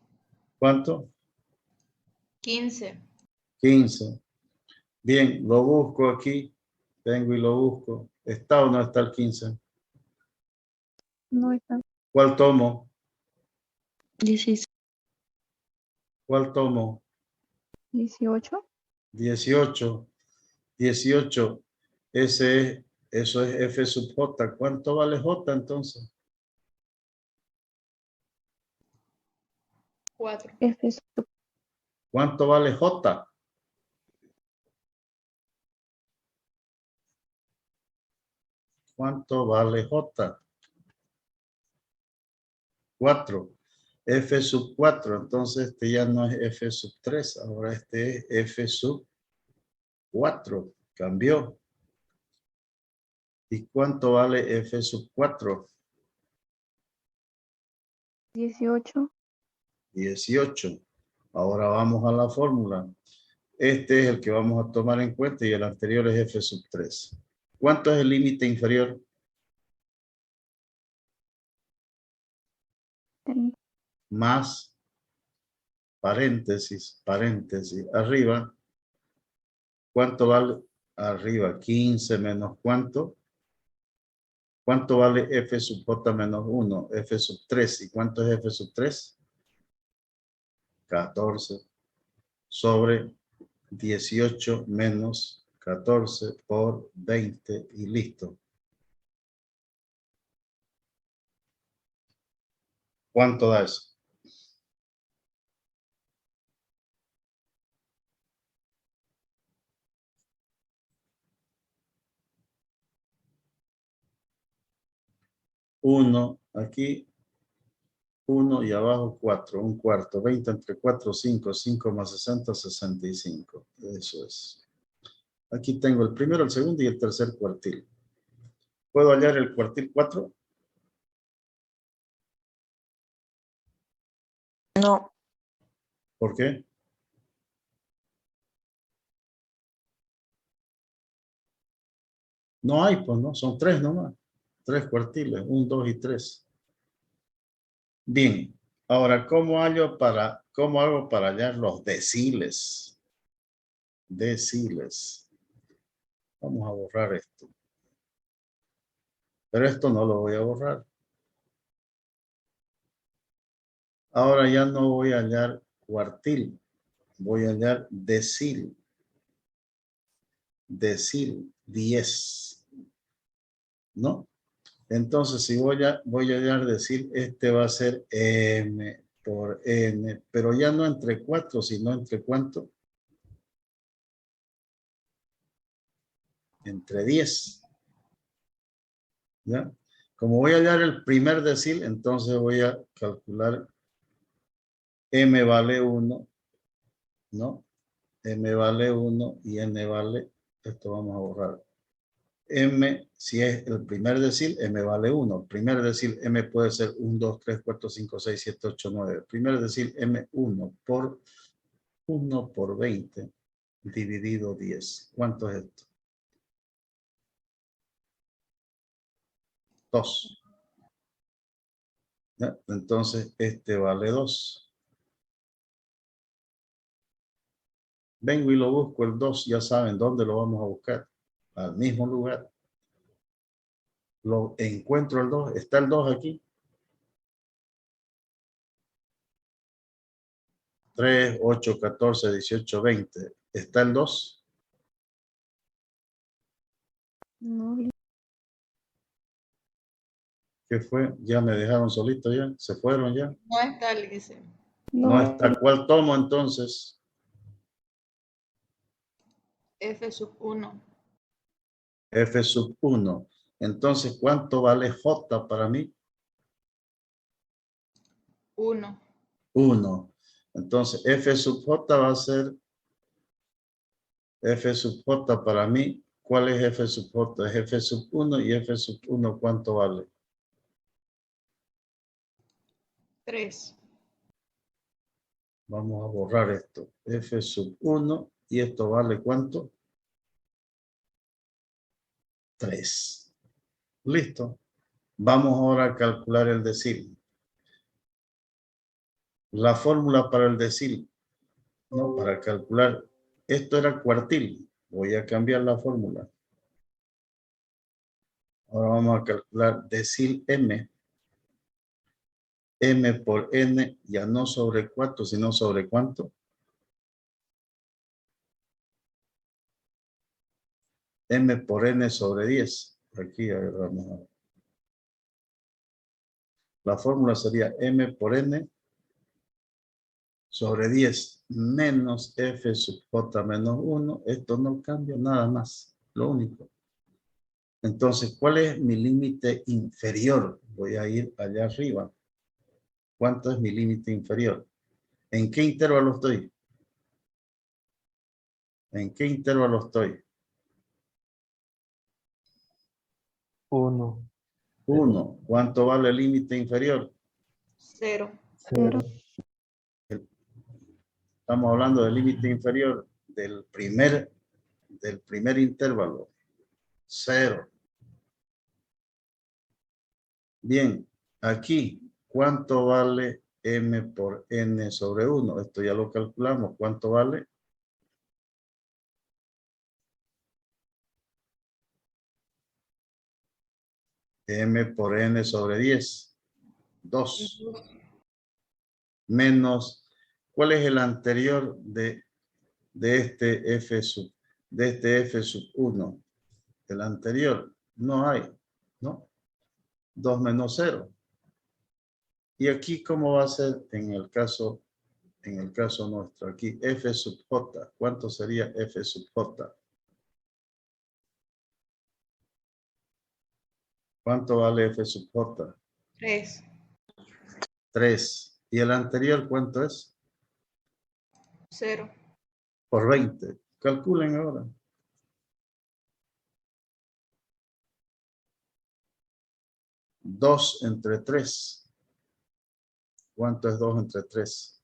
¿Cuánto? 15. 15. Bien, lo busco aquí. Vengo y lo busco. ¿Está o no está el 15? No está. ¿Cuál tomo? 16. ¿Cuál tomo? 18. 18. 18. Eso es F sub J. ¿Cuánto vale J entonces? 4. F sub ¿Cuánto vale J? ¿Cuánto vale J? 4. F sub 4. Entonces este ya no es F sub 3. Ahora este es F sub 4. Cambió. ¿Y cuánto vale F sub 4? 18. 18. Ahora vamos a la fórmula. Este es el que vamos a tomar en cuenta y el anterior es F sub 3. ¿Cuánto es el límite inferior? 30. Más paréntesis, paréntesis, arriba. ¿Cuánto vale arriba? 15 menos ¿cuánto? ¿Cuánto vale f sub j menos 1? F sub 3. ¿Y cuánto es f sub 3? 14 sobre 18 menos 14 por 20 y listo. ¿Cuánto da eso? Uno aquí, 1 y abajo 4, un cuarto, 20 entre 4, 5, 5 más 60, 65. Eso es. Aquí tengo el primero, el segundo y el tercer cuartil. ¿Puedo hallar el cuartil 4? No. ¿Por qué? No hay, pues no, son 3 nomás. 3 cuartiles, 1, 2 y 3. Bien, ahora, ¿cómo hago para hallar los deciles? Deciles. Vamos a borrar esto. Pero esto no lo voy a borrar. Ahora ya no voy a hallar cuartil. Voy a hallar decil. Decil, 10. ¿No? Entonces, si voy a hallar decil, este va a ser m por n, pero ya no entre 4, sino entre ¿cuánto? Entre 10. ¿Ya? Como voy a hallar el primer decil, entonces voy a calcular m vale 1, ¿no? M vale 1 y n vale, esto vamos a borrar. M, si es el primer decil, M vale 1. El primer decil, M puede ser 1, 2, 3, 4, 5, 6, 7, 8, 9. El primer decil, M1 por 1 por 20 dividido 10. ¿Cuánto es esto? 2. ¿Ya? Entonces, este vale 2. Vengo y lo busco el 2, ya saben dónde lo vamos a buscar. Al mismo lugar. Lo encuentro el 2. ¿Está el 2 aquí? 3, 8, 14, 18, 20. ¿Está el 2? No. ¿Qué fue? ¿Ya me dejaron solito ya? ¿Se fueron ya? No está, le dice. No está. ¿Cuál tomo entonces? F sub 1. F sub 1. Entonces, ¿cuánto vale J para mí? 1. 1. Entonces, F sub J va a ser F sub J para mí. ¿Cuál es F sub J? Es F sub 1 y F sub 1, ¿cuánto vale? 3. Vamos a borrar esto. F sub 1 y esto vale ¿cuánto? 3. Listo. Vamos ahora a calcular el decil. La fórmula para el decil, no, para calcular, esto era cuartil. Voy a cambiar la fórmula. Ahora vamos a calcular decil M. M por N, ya no sobre 4, sino sobre ¿cuánto? M por N sobre 10. Aquí agarramos. La fórmula sería M por N sobre 10 menos F sub J menos 1. Esto no cambia nada más. Lo único. Entonces, ¿cuál es mi límite inferior? Voy a ir allá arriba. ¿Cuánto es mi límite inferior? ¿En qué intervalo estoy? ¿En qué intervalo estoy? 1, 1. ¿Cuánto vale el límite inferior? 0. 0, Estamos hablando del límite inferior del primer intervalo. 0. Bien, aquí, ¿cuánto vale M por N sobre 1? Esto ya lo calculamos. ¿Cuánto vale? M por N sobre 10. 2. Menos, ¿cuál es el anterior de este F sub 1? El anterior, no hay, ¿no? 2 menos 0. Y aquí, ¿cómo va a ser en el caso nuestro? Aquí, F sub J. ¿Cuánto sería F sub J? ¿Cuánto vale F sub J? 3. 3. ¿Y el anterior cuánto es? 0. Por 20. Calculen ahora. Dos entre 3. ¿Cuánto es 2 entre 3?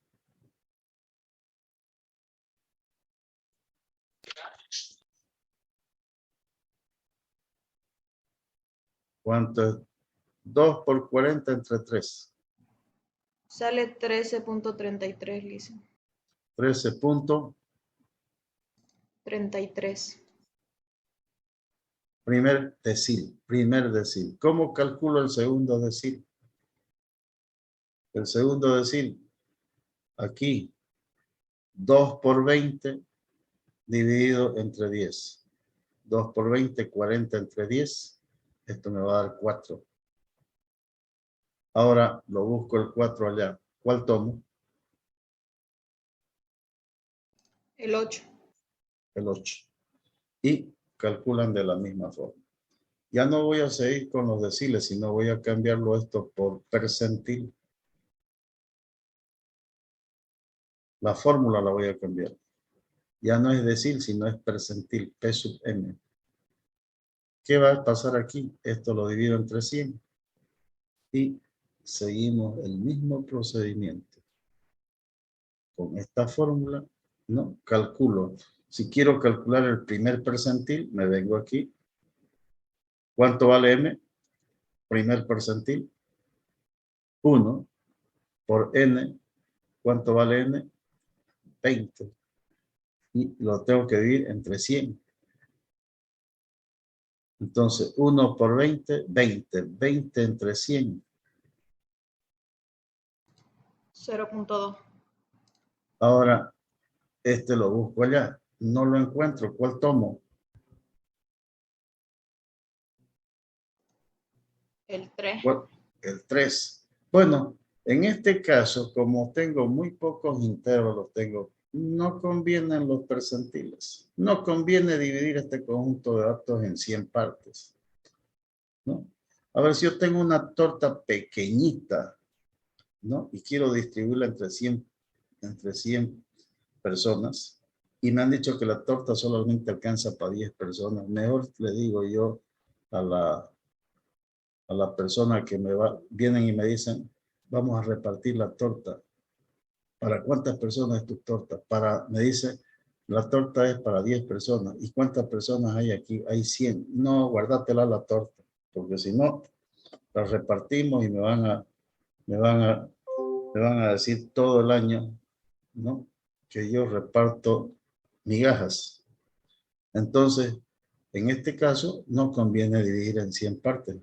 ¿Cuánto es 2 por 40 entre 3? Sale 13.33, Lisa. 13.33. 33. Primer decil. ¿Cómo calculo el segundo decil? El segundo decil, aquí, 2 por 20 dividido entre 10. 2 por 20, 40 entre 10. Esto me va a dar 4. Ahora lo busco el 4 allá. ¿Cuál tomo? El 8. El 8. Y calculan de la misma forma. Ya no voy a seguir con los deciles, sino voy a cambiarlo esto por percentil. La fórmula la voy a cambiar. Ya no es decil, sino es percentil, P sub M. ¿Qué va a pasar aquí? Esto lo divido entre 100. Y seguimos el mismo procedimiento. Con esta fórmula, ¿no? Calculo. Si quiero calcular el primer percentil, me vengo aquí. ¿Cuánto vale M? Primer percentil. 1 por N. ¿Cuánto vale N? 20. Y lo tengo que dividir entre 100. Entonces, 1 por 20, 20. 20 entre 100. 0.2. Ahora, este lo busco allá. No lo encuentro. ¿Cuál tomo? El 3. ¿Cuál? El 3. Bueno, en este caso, como tengo muy pocos intervalos, no convienen los percentiles. No conviene dividir este conjunto de datos en 100 partes, ¿no? A ver, si yo tengo una torta pequeñita, ¿no? Y quiero distribuirla entre 100 personas, y me han dicho que la torta solamente alcanza para 10 personas. Mejor le digo yo a la persona que vienen y me dicen, vamos a repartir la torta. ¿Para cuántas personas es tu torta? Me dice, la torta es para 10 personas. ¿Y cuántas personas hay aquí? Hay 100. No, guárdatela la torta, porque si no, la repartimos y me van a decir todo el año, ¿no? Que yo reparto migajas. Entonces, en este caso, no conviene dividir en 100 partes.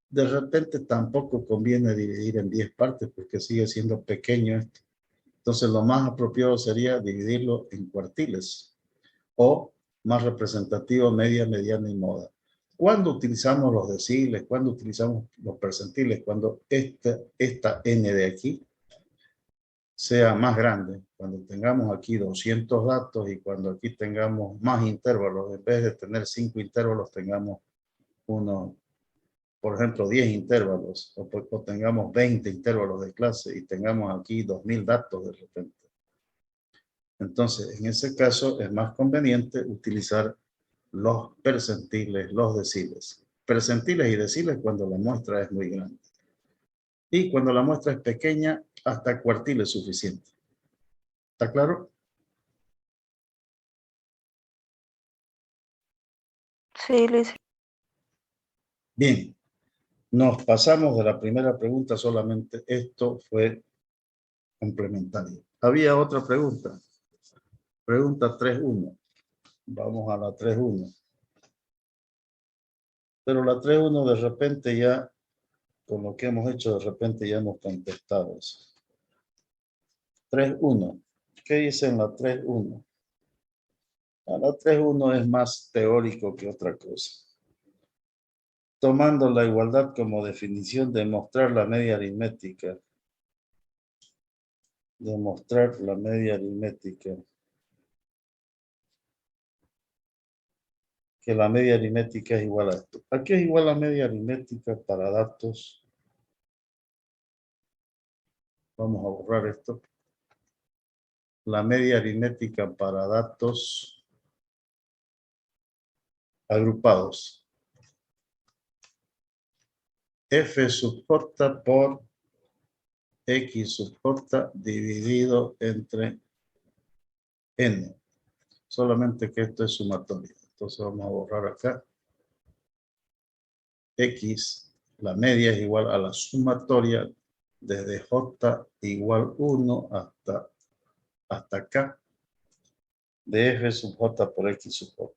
De repente tampoco conviene dividir en 10 partes porque sigue siendo pequeño esto. Entonces, lo más apropiado sería dividirlo en cuartiles o más representativo, media, mediana y moda. ¿Cuándo utilizamos los deciles? ¿Cuándo utilizamos los percentiles? Cuando esta n de aquí sea más grande, cuando tengamos aquí 200 datos y cuando aquí tengamos más intervalos, en vez de tener 5 intervalos, tengamos por ejemplo, 10 intervalos, o tengamos 20 intervalos de clase y tengamos aquí 2000 datos de repente. Entonces, en ese caso es más conveniente utilizar los percentiles, los deciles. Percentiles y deciles cuando la muestra es muy grande. Y cuando la muestra es pequeña, hasta cuartil es suficiente. ¿Está claro? Sí, Luis. Bien. Nos pasamos de la primera pregunta solamente. Esto fue complementario. Había otra pregunta. Pregunta 3.1. Vamos a la 3.1. Pero la 3.1 de repente ya, con lo que hemos hecho, de repente ya hemos contestado eso. 3.1. ¿Qué dice en la 3.1? La 3.1 es más teórico que otra cosa. Tomando la igualdad como definición, demostrar la media aritmética. Demostrar la media aritmética. Que la media aritmética es igual a esto. ¿A qué es igual la media aritmética para datos? Vamos a borrar esto. La media aritmética para datos agrupados. F sub j por X sub j dividido entre N. Solamente que esto es sumatorio. Entonces vamos a borrar acá. X, la media es igual a la sumatoria desde J igual 1 hasta acá. De F sub J por X sub J.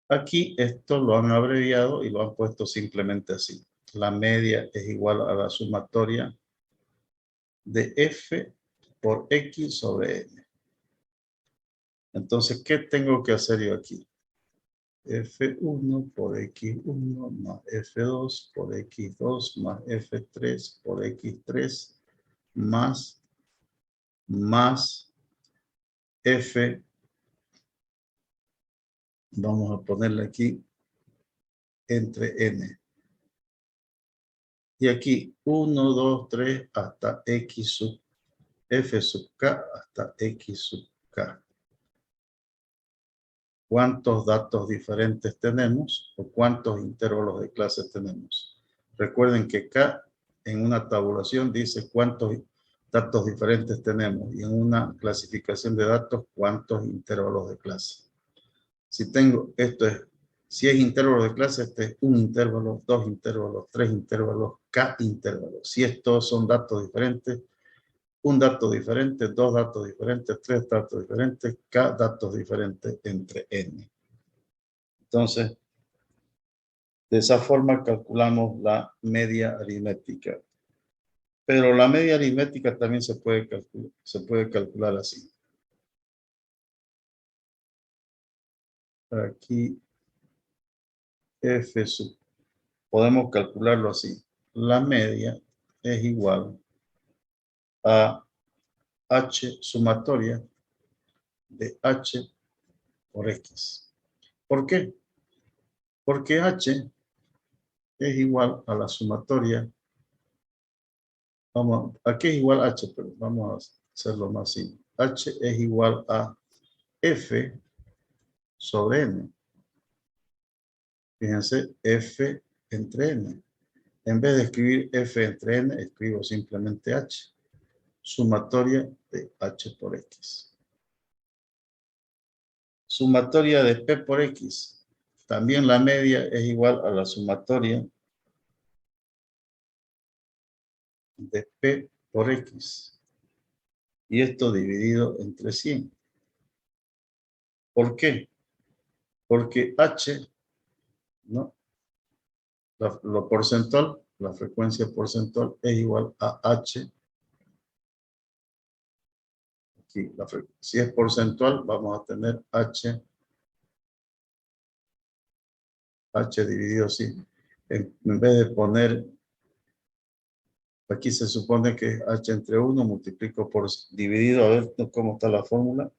Aquí esto lo han abreviado y lo han puesto simplemente así. La media es igual a la sumatoria de F por X sobre N. Entonces, ¿qué tengo que hacer yo aquí? F1 por X1 más F2 por X2 más F3 por X3 más F. Vamos a ponerle aquí entre N. Y aquí 1, 2, 3 hasta X sub F sub K hasta X sub K. ¿Cuántos datos diferentes tenemos o cuántos intervalos de clase tenemos? Recuerden que K en una tabulación dice cuántos datos diferentes tenemos y en una clasificación de datos cuántos intervalos de clase. Si tengo, si es intervalo de clase, este es un intervalo, dos intervalos, tres intervalos, K intervalos. Si estos son datos diferentes, un dato diferente, dos datos diferentes, tres datos diferentes, K datos diferentes entre N. Entonces, de esa forma calculamos la media aritmética. Pero la media aritmética también se puede calcular así. Aquí, F sub, podemos calcularlo así. La media es igual a H sumatoria de H por X. ¿Por qué? Porque H es igual a la sumatoria. ¿A qué es igual H? Pero vamos a hacerlo más simple. H es igual a F sobre N. Fíjense, F entre N. En vez de escribir F entre N, escribo simplemente H. Sumatoria de H por X. Sumatoria de P por X. También la media es igual a la sumatoria de P por X. Y esto dividido entre 100. ¿Por qué? Porque H, ¿no? Lo porcentual, la frecuencia porcentual es igual a H. Aquí, si es porcentual, vamos a tener H dividido 100. En vez de poner, aquí se supone que es H entre 1, multiplico por dividido, a ver cómo está la fórmula.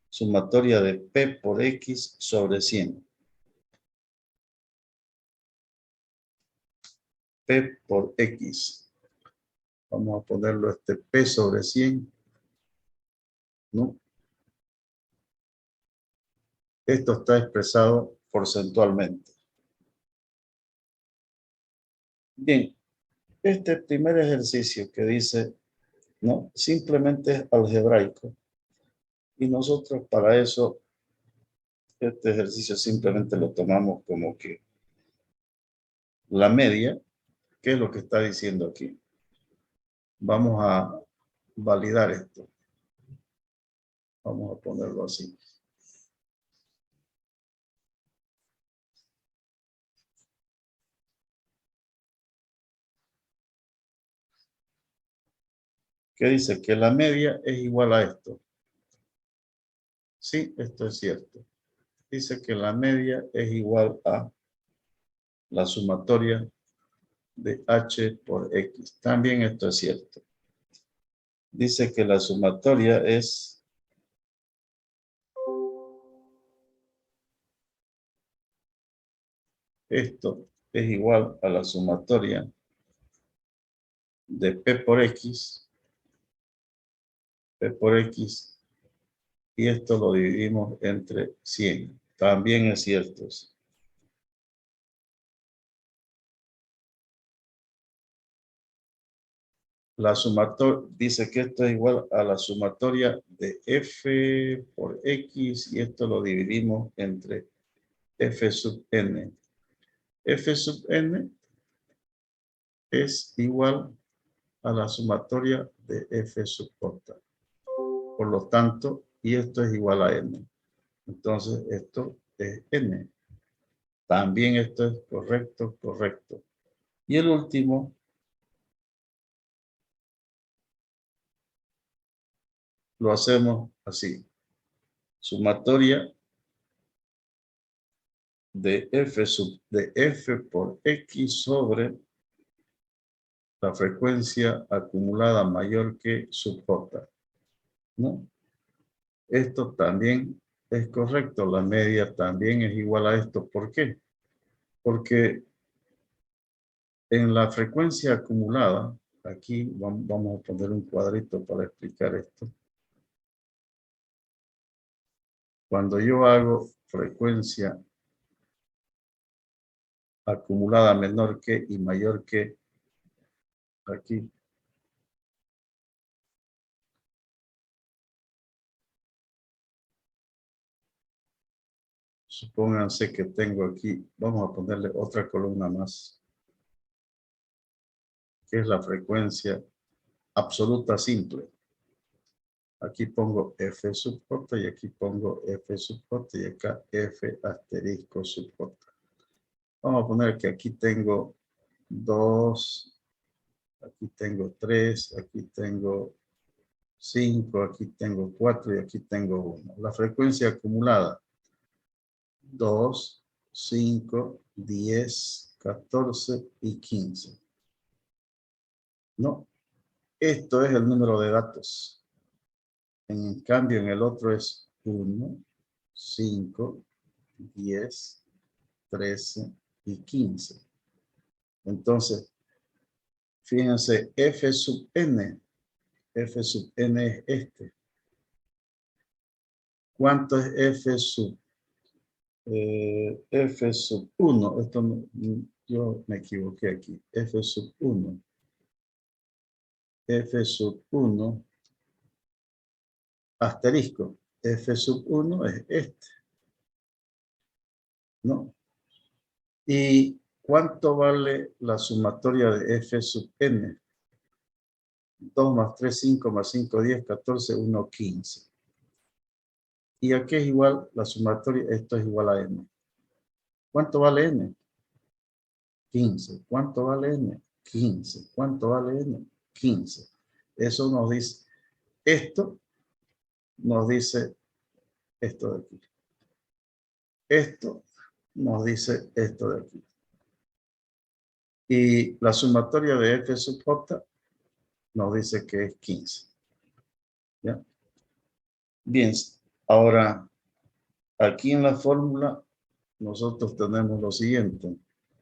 Sumatoria de P por X sobre 100. P por X. Vamos a ponerlo P sobre 100. ¿No? Esto está expresado porcentualmente. Bien, este primer ejercicio que dice, ¿no? Simplemente es algebraico. Y nosotros para eso, este ejercicio simplemente lo tomamos como que la media, ¿qué es lo que está diciendo aquí? Vamos a validar esto. Vamos a ponerlo así. ¿Qué dice? Que la media es igual a esto. Sí, esto es cierto. Dice que la media es igual a la sumatoria de h por x. También esto es cierto. Dice que la sumatoria es esto es igual a la sumatoria de p por x, y esto lo dividimos entre 100. También es cierto eso. La sumatoria dice que esto es igual a la sumatoria de f por x, y esto lo dividimos entre f sub n. F sub n es igual a la sumatoria de f sub j. Por lo tanto, y esto es igual a n. Entonces, esto es n. También esto es correcto, correcto. Y el último, lo hacemos así. Sumatoria de f por x sobre la frecuencia acumulada mayor que sub j, ¿no? Esto también es correcto. La media también es igual a esto. ¿Por qué? Porque en la frecuencia acumulada, aquí vamos a poner un cuadrito para explicar esto. Cuando yo hago frecuencia acumulada menor que y mayor que, aquí, supónganse que tengo aquí, vamos a ponerle otra columna más, que es la frecuencia absoluta simple. Aquí pongo f sub j y aquí pongo f sub j y acá f asterisco sub j. Vamos a poner que aquí tengo 2, aquí tengo 3, aquí tengo 5, aquí tengo 4 y aquí tengo 1. La frecuencia acumulada: 2, 5, 10, 14 y 15. No, esto es el número de datos. En cambio, en el otro es 1, 5, 10, 13 y 15. Entonces, fíjense, f sub n es este. ¿Cuánto es f sub 1? Esto yo me equivoqué aquí. F sub 1. F sub 1 asterisco. F sub 1 es este, ¿no? ¿Y cuánto vale la sumatoria de f sub n? 2 más 3, 5 más 5, 10, 14, 1, 15. ¿Y a qué es igual la sumatoria? Esto es igual a n. ¿Cuánto vale n? 15. ¿Cuánto vale n? 15. ¿Cuánto vale n? 15. Eso nos dice, esto nos dice esto de aquí. Esto nos dice esto de aquí. Y la sumatoria de f sub j nos dice que es 15. ¿Ya? Bien, ahora aquí en la fórmula nosotros tenemos lo siguiente.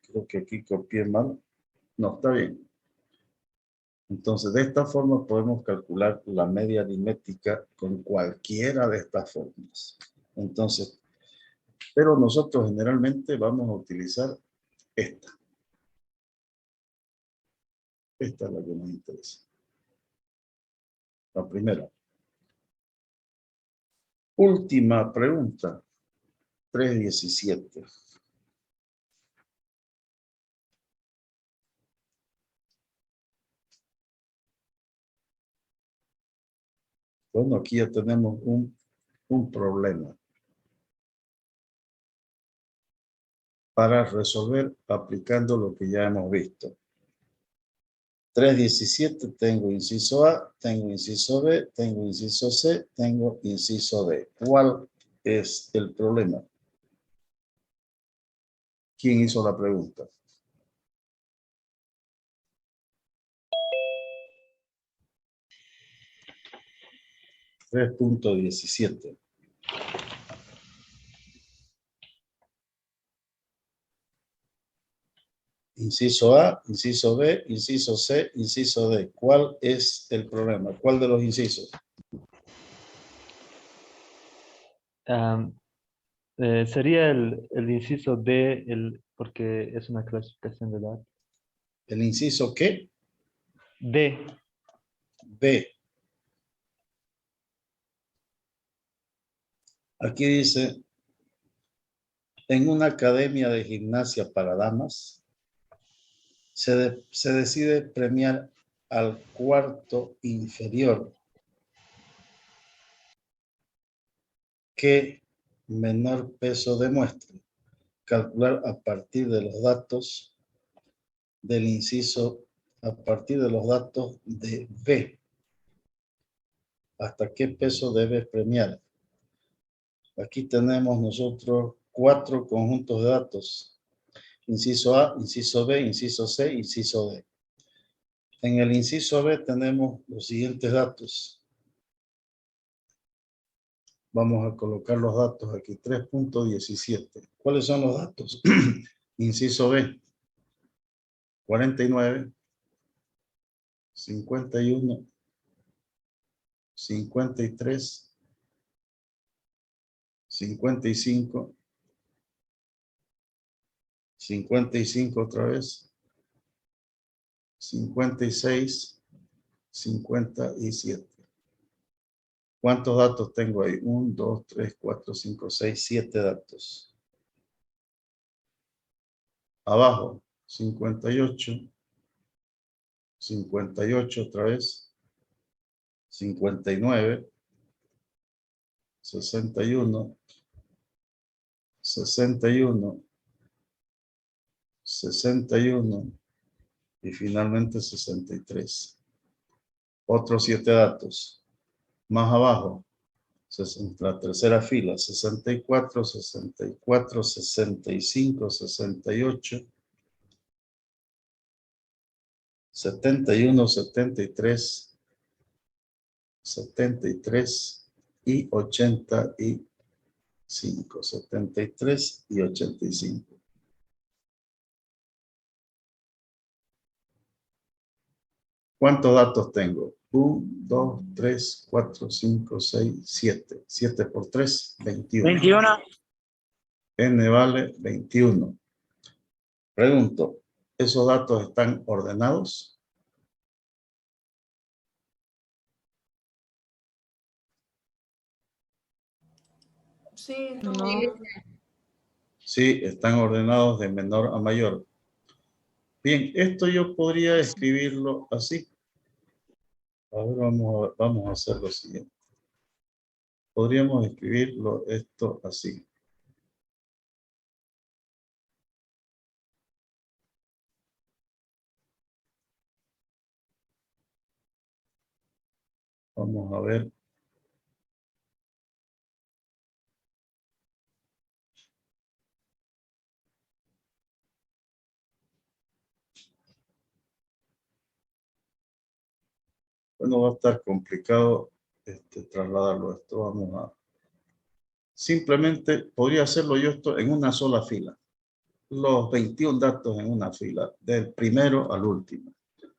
Creo que aquí copié mal. No, está bien. Entonces, de esta forma podemos calcular la media aritmética con cualquiera de estas fórmulas. Entonces, pero nosotros generalmente vamos a utilizar esta. Esta es la que nos interesa. La primera. Última pregunta. 3.17. Bueno, aquí ya tenemos un problema para resolver aplicando lo que ya hemos visto. 3.17 tengo inciso A, tengo inciso B, tengo inciso C, tengo inciso D. ¿Cuál es el problema? ¿Quién hizo la pregunta? (3.17) Inciso A, inciso B, inciso C, inciso D. ¿Cuál es el problema? ¿Cuál de los incisos? Sería el inciso D, porque es una clasificación de datos. ¿El inciso qué? D. B. Aquí dice, en una academia de gimnasia para damas, se decide premiar al cuarto inferior que menor peso demuestre. Calcular a partir de los datos del inciso, a partir de los datos de B. ¿Hasta qué peso debe premiar? Aquí tenemos nosotros 4 conjuntos de datos. Inciso A, inciso B, inciso C, inciso D. En el inciso B tenemos los siguientes datos. Vamos a colocar los datos aquí, 3.17. ¿Cuáles son los datos? Inciso B, 49, 51, 53, 55, 55 otra vez, 56, 57. ¿Cuántos datos tengo ahí? 1, 2, 3, 4, 5, 6, 7 datos. Abajo, 58, 58 otra vez, 59, 61, 61, 61 y finalmente 63. Otros 7 datos. Más abajo, la tercera fila, 64, 64, 65, 68, 71, 73, 73 y 85. 73 y 85. ¿Cuántos datos tengo? 1, 2, 3, 4, 5, 6, 7. 7 por 3, 21. 21. N vale 21. Pregunto, ¿esos datos están ordenados? Sí, No. Sí, están ordenados de menor a mayor. Bien, esto yo podría escribirlo así. A ver, vamos a hacer lo siguiente. Podríamos escribirlo esto así. Vamos a ver. Bueno, va a estar complicado trasladarlo esto. Vamos a... Simplemente podría hacerlo yo esto en una sola fila. Los 21 datos en una fila, del primero al último.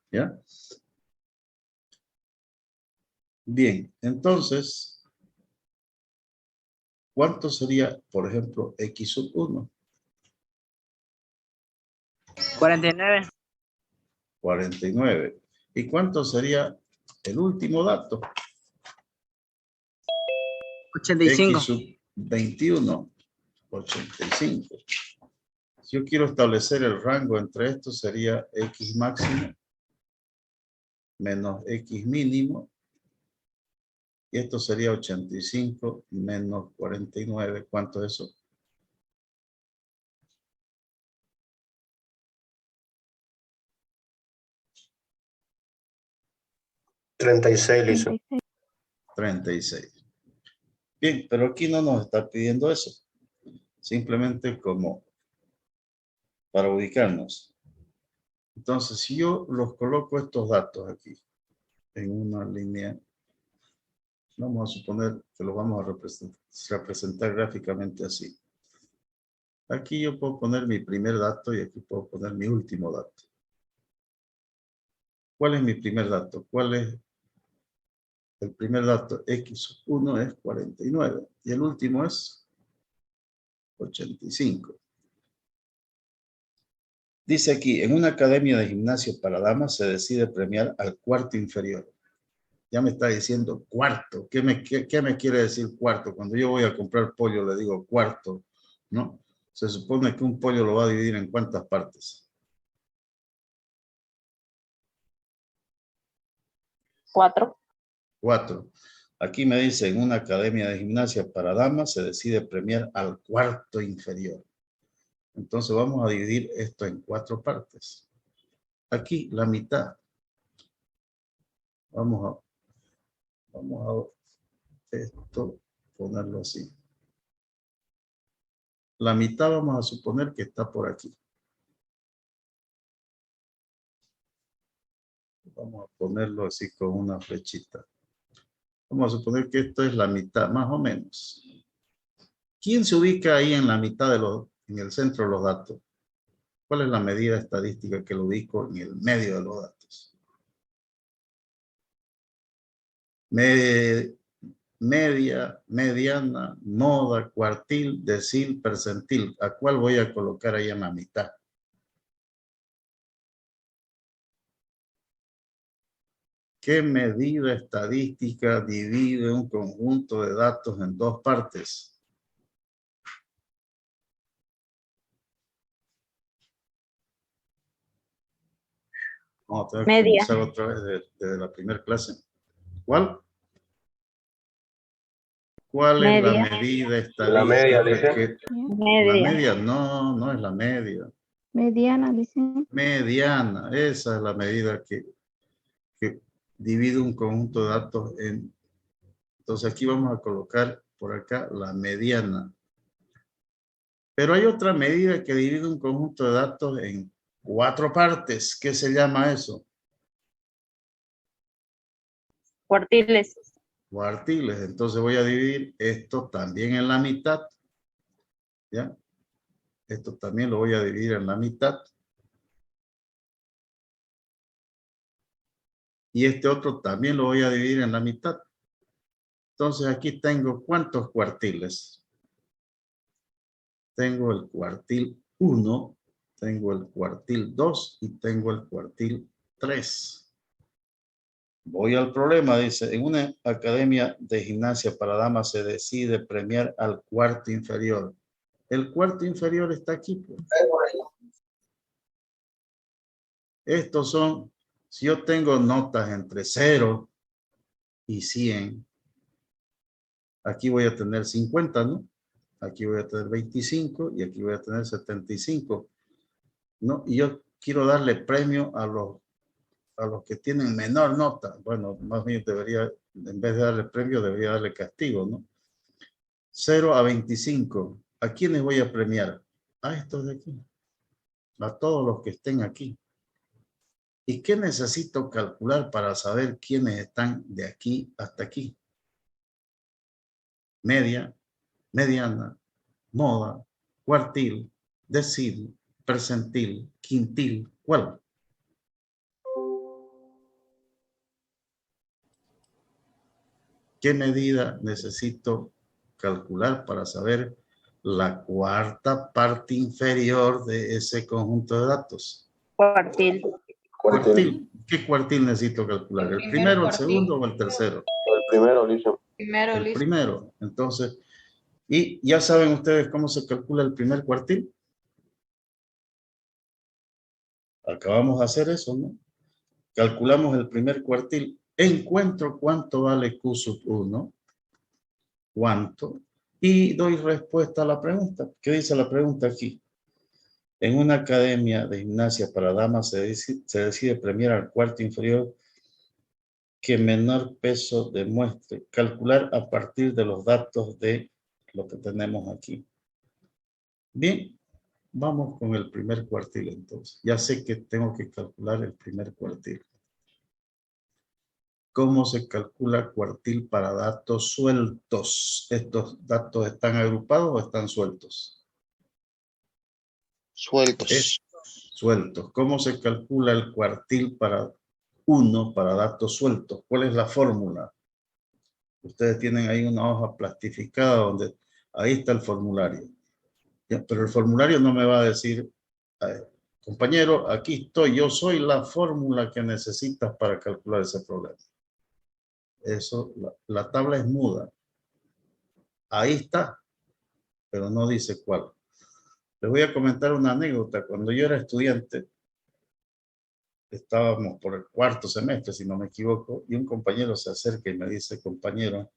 ¿Ya? Bien, entonces, ¿cuánto sería, por ejemplo, X sub 1? 49. 49. ¿Y cuánto sería el último dato? 85. X sub 21. 85. Si yo quiero establecer el rango entre estos, sería X máximo menos X mínimo. Y esto sería 85 menos 49. ¿Cuánto es eso? 36, listo. 36. Bien, pero aquí no nos está pidiendo eso. Simplemente como para ubicarnos. Entonces, si yo los coloco estos datos aquí en una línea, vamos a suponer que los vamos a representar gráficamente así. Aquí yo puedo poner mi primer dato y aquí puedo poner mi último dato. ¿Cuál es mi primer dato? ¿Cuál es el primer dato? X1 es 49 y el último es 85. Dice aquí, en una academia de gimnasio para damas se decide premiar al cuarto inferior. Ya me está diciendo cuarto. ¿Qué me quiere decir cuarto? Cuando yo voy a comprar pollo le digo cuarto, ¿no? Se supone que un pollo lo va a dividir en ¿cuántas partes? 4. 4. Aquí me dice, en una academia de gimnasia para damas se decide premiar al cuarto inferior. Entonces vamos a dividir esto en 4 partes. Aquí la mitad. Vamos a esto ponerlo así. La mitad vamos a suponer que está por aquí. Vamos a ponerlo así con una flechita. Vamos a suponer que esto es la mitad, más o menos. ¿Quién se ubica ahí en la mitad en el centro de los datos? ¿Cuál es la medida estadística que lo ubico en el medio de los datos? Media, mediana, moda, cuartil, decil, percentil. ¿A cuál voy a colocar ahí en la mitad? ¿Qué medida estadística divide un conjunto de datos en 2 partes? Vamos a tener que Media. comenzar otra vez desde la primera clase. ¿Cuál? ¿Cuál es la Media. medida estadística? La media, dice. La Media. media, no es la media. Mediana, dice. Mediana, esa es la medida que divide un conjunto de datos en. Entonces aquí vamos a colocar por acá la mediana. Pero hay otra medida que divide un conjunto de datos en 4 partes. ¿Qué se llama eso? Cuartiles. Cuartiles. Entonces voy a dividir esto también en la mitad. ¿Ya? Esto también lo voy a dividir en la mitad. Y este otro también lo voy a dividir en la mitad. Entonces aquí tengo ¿cuántos cuartiles? Tengo el cuartil 1, tengo el cuartil 2 y tengo el cuartil 3. Voy al problema, dice, en una academia de gimnasia para damas se decide premiar al cuarto inferior. El cuarto inferior está aquí. Pues. Estos son, si yo tengo notas entre 0 y 100, aquí voy a tener 50, ¿no? Aquí voy a tener 25 y aquí voy a tener 75, ¿no? Y yo quiero darle premio a los que tienen menor nota. Bueno, más bien debería, en vez de darle premio, debería darle castigo, ¿no? 0 a 25. ¿A quiénes voy a premiar? A estos de aquí. A todos los que estén aquí. ¿Y qué necesito calcular para saber quiénes están de aquí hasta aquí? Media, mediana, moda, cuartil, decil, percentil, quintil. ¿Cuál? ¿Qué medida necesito calcular para saber la cuarta parte inferior de ese conjunto de datos? Cuartil. Cuartil. ¿Qué cuartil necesito calcular? ¿El primero, el segundo o el tercero? El primero, listo. El primero. Entonces, ¿y ya saben ustedes cómo se calcula el primer cuartil? Acabamos de hacer eso, ¿no? Calculamos el primer cuartil. Encuentro cuánto vale Q sub 1. ¿Cuánto? Y doy respuesta a la pregunta. ¿Qué dice la pregunta aquí? En una academia de gimnasia para damas se decide premiar al cuarto inferior que menor peso demuestre. Calcular a partir de los datos de lo que tenemos aquí. Bien, vamos con el primer cuartil entonces. Ya sé que tengo que calcular el primer cuartil. ¿Cómo se calcula cuartil para datos sueltos? ¿Estos datos están agrupados o están sueltos? Sueltos. Sueltos. ¿Cómo se calcula el cuartil para 1 para datos sueltos? ¿Cuál es la fórmula? Ustedes tienen ahí una hoja plastificada donde ahí está el formulario. Ya, pero el formulario no me va a decir, compañero, aquí estoy, yo soy la fórmula que necesitas para calcular ese problema. Eso, la tabla es muda. Ahí está, pero no dice cuál. Les voy a comentar una anécdota. Cuando yo era estudiante, estábamos por el 4º semestre, si no me equivoco, y un compañero se acerca y me dice, compañero,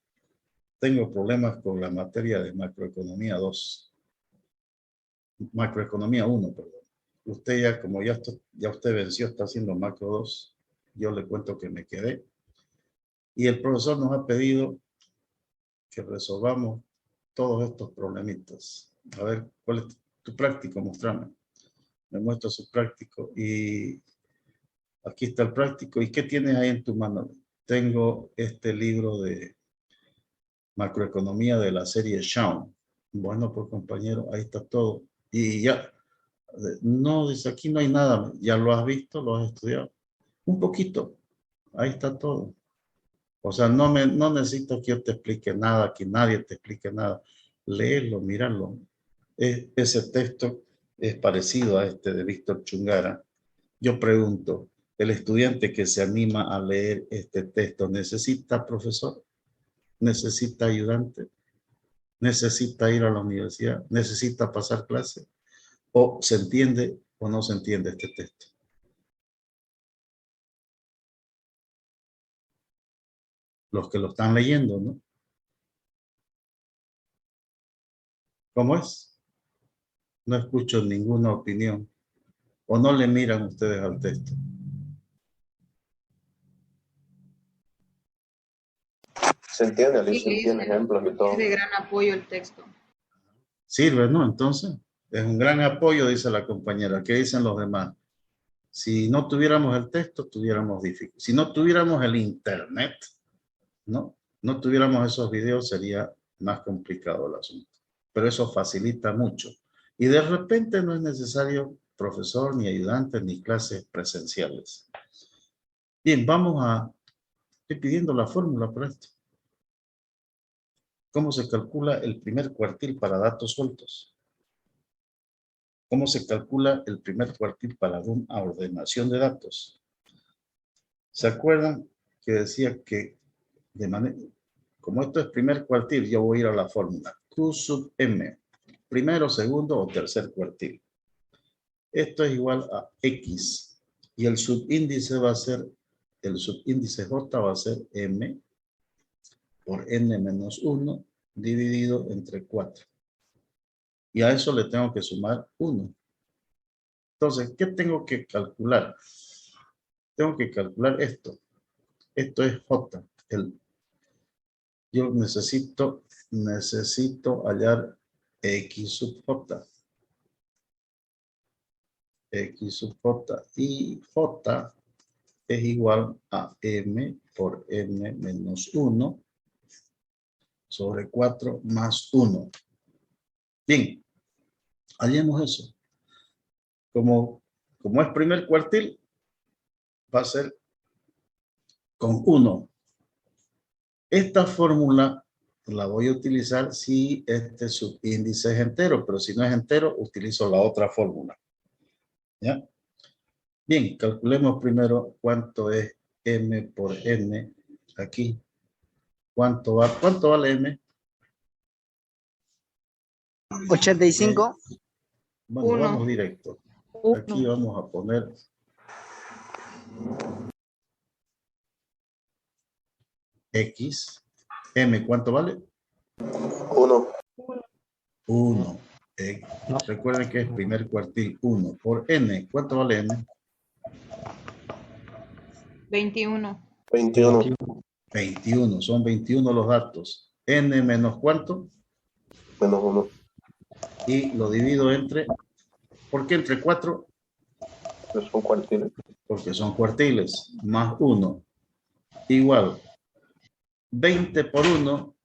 tengo problemas con la materia de macroeconomía 2. Macroeconomía 1, perdón. Usted ya, como ya usted venció, está haciendo macro 2. Yo le cuento que me quedé. Y el profesor nos ha pedido que resolvamos todos estos problemitas. A ver, ¿cuál es tu práctico? Mostrame. Me muestra su práctico y aquí está el práctico. ¿Y qué tienes ahí en tu mano? Tengo este libro de macroeconomía de la serie Shawn. Bueno, pues compañero, ahí está todo. Y ya, no, dice, aquí no hay nada. ¿Ya lo has visto? ¿Lo has estudiado? Un poquito. Ahí está todo. O sea, no necesito que yo te explique nada, que nadie te explique nada. Léelo, míralo. Ese texto es parecido a este de Víctor Chungara. Yo pregunto, ¿el estudiante que se anima a leer este texto necesita profesor? ¿Necesita ayudante? ¿Necesita ir a la universidad? ¿Necesita pasar clase? ¿O se entiende o no se entiende este texto? Los que lo están leyendo, ¿no? ¿Cómo es? No escucho ninguna opinión. ¿O no le miran ustedes al texto? Se entiende, Alicia, Sí, tiene ejemplos y todo. es de gran apoyo el texto. Sirve, ¿no? Entonces, es un gran apoyo, dice la compañera. ¿Qué dicen los demás? Si no tuviéramos el texto, tuviéramos dificultad. Si no tuviéramos el internet, ¿no? No tuviéramos esos videos, sería más complicado el asunto. Pero eso facilita mucho. Y de repente no es necesario profesor, ni ayudante, ni clases presenciales. Bien, estoy pidiendo la fórmula para esto. ¿Cómo se calcula el primer cuartil para datos sueltos? ¿Cómo se calcula el primer cuartil para una ordenación de datos? ¿Se acuerdan que decía que como esto es primer cuartil, yo voy a ir a la fórmula Q sub M, primero, segundo o tercer cuartil? Esto es igual a X y el subíndice va a ser, el subíndice J va a ser M por N menos 1 dividido entre 4. Y a eso le tengo que sumar 1. Entonces, ¿qué tengo que calcular? Tengo que calcular esto. Esto es J. Yo necesito hallar X sub J. X sub J. Y J es igual a M por N menos 1 sobre 4 más 1. Bien, hallemos eso. Como es primer cuartil, va a ser con 1. Esta fórmula la voy a utilizar si este subíndice es entero, pero si no es entero, utilizo la otra fórmula. ¿Ya? Bien, calculemos primero cuánto es M por N aquí. ¿Cuánto vale M? 85. Bueno, Uno. vamos directo. Aquí vamos a poner X. M, ¿cuánto vale? 1. 1. No. Recuerden que es primer cuartil 1 por N. ¿Cuánto vale N? 21. 21. 21. Son 21 los datos. N menos ¿cuánto? Menos 1. Y lo divido entre... ¿Por qué entre 4? Pues son cuartiles. Porque son cuartiles. Más 1. Igual. 20 por 1.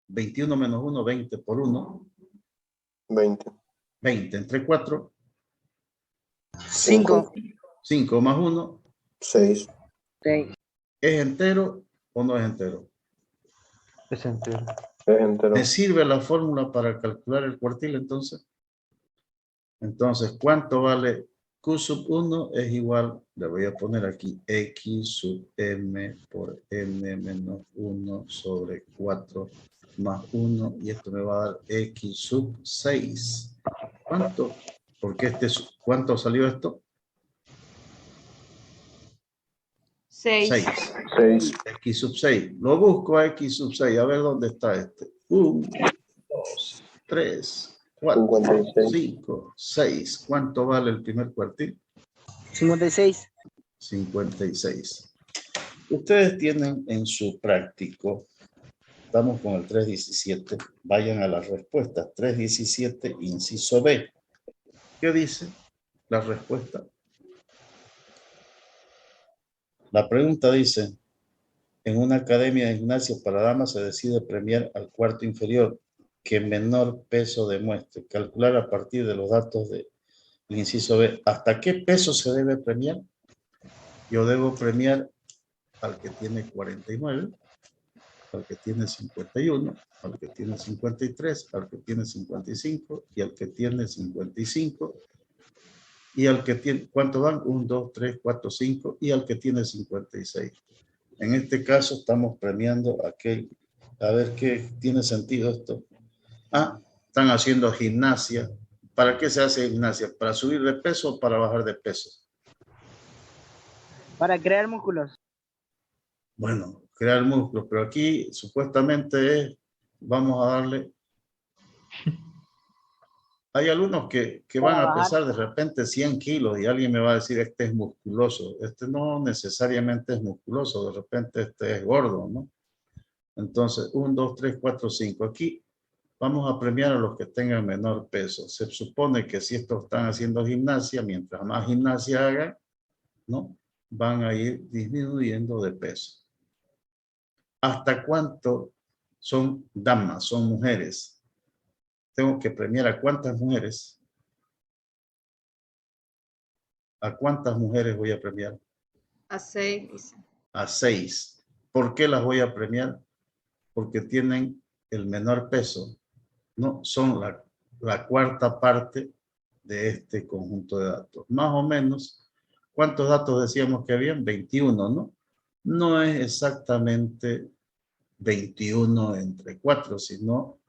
21 menos 1, 20 por 1. 20. 20 entre 4. 5. 5 más 1. 6. 6. ¿Es entero o no es entero? Es entero. Es entero. ¿Me sirve la fórmula para calcular el cuartil entonces? Entonces, ¿cuánto vale Q sub 1? Es igual, le voy a poner aquí, X sub M por N menos 1 sobre 4 más 1. Y esto me va a dar X sub 6. ¿Cuánto? Porque ¿cuánto salió esto? 6. 6. 6. X sub 6. Lo busco a X sub 6. A ver dónde está este. 1, 2, 3, 4, 56. 5, 6. ¿Cuánto vale el primer cuartil? 56. 56. Ustedes tienen en su práctico, estamos con el 317, vayan a las respuestas. 317, inciso B. ¿Qué dice la respuesta? La pregunta dice, en una academia de gimnasia para damas se decide premiar al cuarto inferior que menor peso demuestre. Calcular a partir de los datos del inciso B. ¿Hasta qué peso se debe premiar? Yo debo premiar al que tiene 49, al que tiene 51, al que tiene 53, al que tiene 55 y al que tiene 55. Y al que tiene, ¿cuánto dan? 1, 2, 3, 4, 5 y al que tiene 56. En este caso estamos premiando a aquel, a ver qué tiene sentido esto. Ah, están haciendo gimnasia. ¿Para qué se hace gimnasia? ¿Para subir de peso o para bajar de peso? Para crear músculos. Bueno, crear músculos, pero aquí supuestamente es, vamos a darle. Hay alumnos que van a pesar de repente 100 kilos y alguien me va a decir, este es musculoso. Este no necesariamente es musculoso, de repente este es gordo, ¿no? Entonces, 1, 2, 3, 4, 5. Aquí vamos a premiar a los que tengan menor peso. Se supone que si estos están haciendo gimnasia, mientras más gimnasia hagan, ¿no? Van a ir disminuyendo de peso. ¿Hasta cuánto son damas, son mujeres? Tengo que premiar a cuántas mujeres. ¿A cuántas mujeres voy a premiar? A 6, dice. A 6. ¿Por qué las voy a premiar? Porque tienen el menor peso. No, son la cuarta parte de este conjunto de datos. Más o menos, ¿cuántos datos decíamos que habían? 21, ¿no? No es exactamente 21 entre 4, sino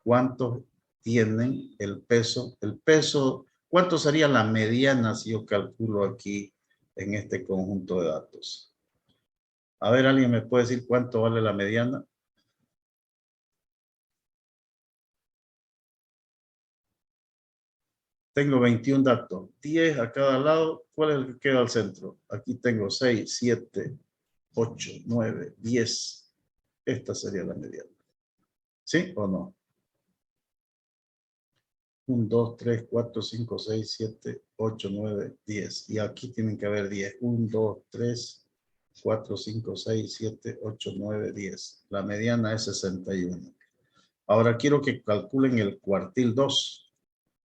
cuántos tienen el peso. El peso, ¿cuánto sería la mediana si yo calculo aquí en este conjunto de datos? A ver, ¿alguien me puede decir cuánto vale la mediana? Tengo 21 datos, 10 a cada lado. ¿Cuál es el que queda al centro? Aquí tengo 6, 7, 8, 9, 10. Esta sería la mediana. ¿Sí o no? 1, 2, 3, 4, 5, 6, 7, 8, 9, 10. Y aquí tienen que haber 10. 1, 2, 3, 4, 5, 6, 7, 8, 9, 10. La mediana es 61. Ahora quiero que calculen el cuartil 2.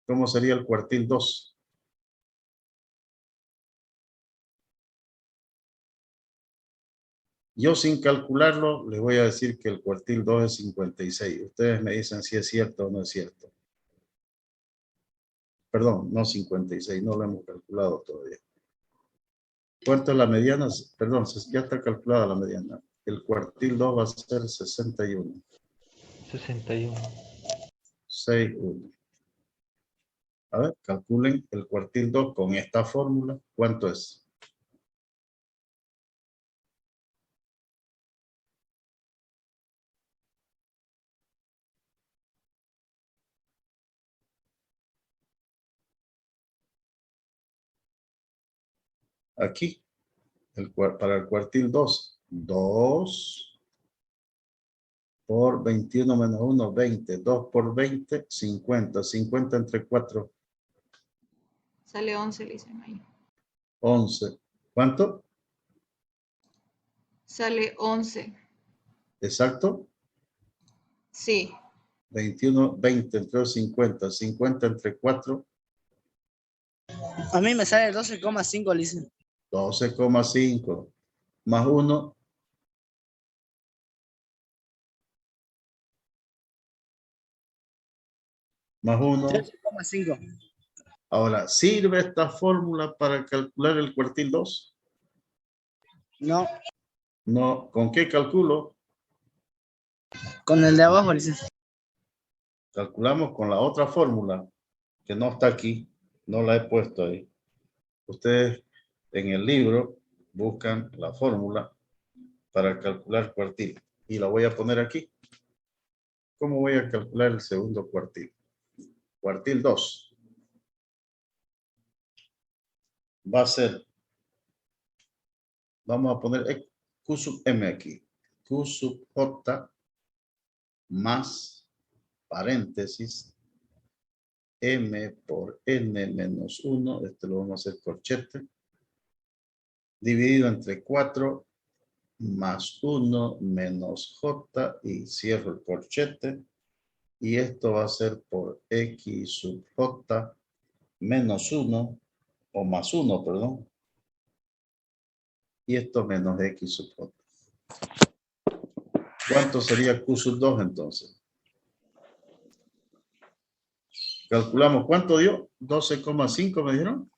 ¿Cómo sería el cuartil 2? Yo sin calcularlo les voy a decir que el cuartil 2 es 56. Ustedes me dicen si es cierto o no es cierto. Perdón, no 56, no lo hemos calculado todavía. ¿Cuánto es la mediana? Perdón, ya está calculada la mediana. El cuartil 2 va a ser 61. 61. 61. A ver, calculen el cuartil 2 con esta fórmula. ¿Cuánto es? Aquí. Para el cuartil 2. 2 por 21 menos 1, 20. 2 por 20, 50. 50 entre 4, Sale 11, le dicen ahí. 11. ¿Cuánto? Sale 11. ¿Exacto? Sí. 21, 20 entre 50. 50 entre 4, A mí me sale 12,5, Lisa. 12,5. Más 1, más 1. 13,5. Ahora, ¿sirve esta fórmula para calcular el cuartil 2? No, No. ¿Con qué calculo? con el de abajo, Lisa. Calculamos con la otra fórmula, que no está aquí. No la he puesto ahí. Ustedes en el libro buscan la fórmula para calcular cuartil. Y la voy a poner aquí. ¿Cómo voy a calcular el segundo cuartil? Cuartil 2. Va a ser, vamos a poner Q sub M aquí. Q sub J más paréntesis M por N menos 1. Este lo vamos a hacer corchete. Dividido entre 4 más 1 menos J y cierro el corchete. Y esto va a ser por X sub J menos 1 o más 1, perdón. Y esto menos X sub J. ¿Cuánto sería Q sub 2 entonces? Calculamos, ¿cuánto dio? 12,5 me dijeron.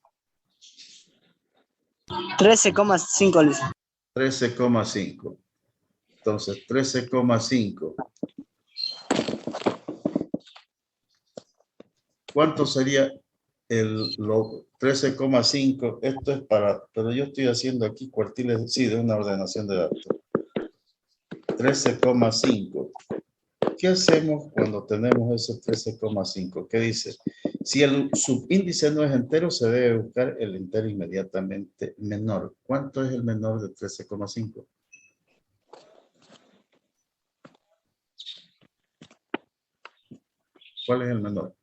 13,5, Lisa. 13,5. Entonces, 13,5. ¿Cuánto sería el 13,5? Esto es para, pero yo estoy haciendo aquí cuartiles, sí, de una ordenación de datos. 13,5. ¿Qué hacemos cuando tenemos ese 13,5? ¿Qué dice? Si el subíndice no es entero, se debe buscar el entero inmediatamente menor. ¿Cuánto es el menor de 13,5? ¿Cuál es el menor?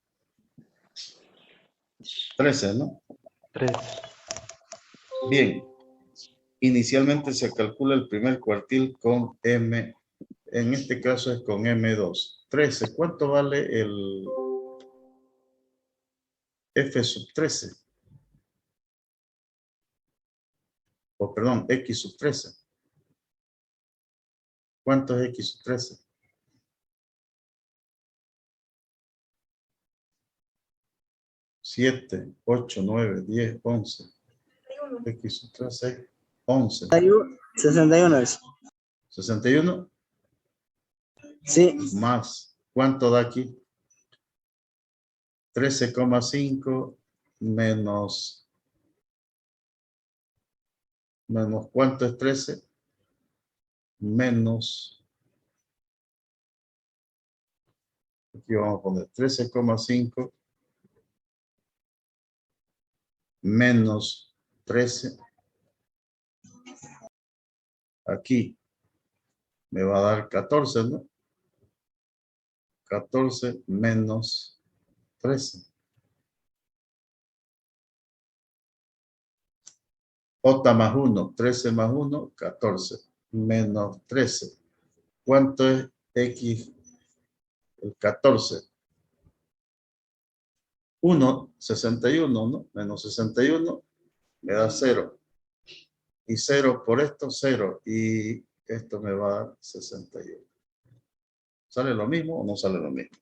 13, ¿no? 3. Bien. Inicialmente se calcula el primer cuartil con M. En este caso es con M2. 13. ¿Cuánto vale el F sub 13? O perdón, X sub 13. ¿Cuánto es X sub 13? 7, 8, 9, 10, 11. X sub 13, 11. 61, Lisa. 61 Sí, más. ¿Cuánto da aquí? 13,5 menos. Menos, ¿cuánto es 13? Menos. Aquí vamos a poner 13,5 menos 13. Aquí me va a dar 14, ¿no? 14 menos 13. J más 1, 13 más 1, 14. Menos 13. ¿Cuánto es X? El 14. 1, 61, ¿no? Menos 61 me da 0. Y 0 por esto, 0. Y esto me va a dar 61. ¿Sale lo mismo o no sale lo mismo?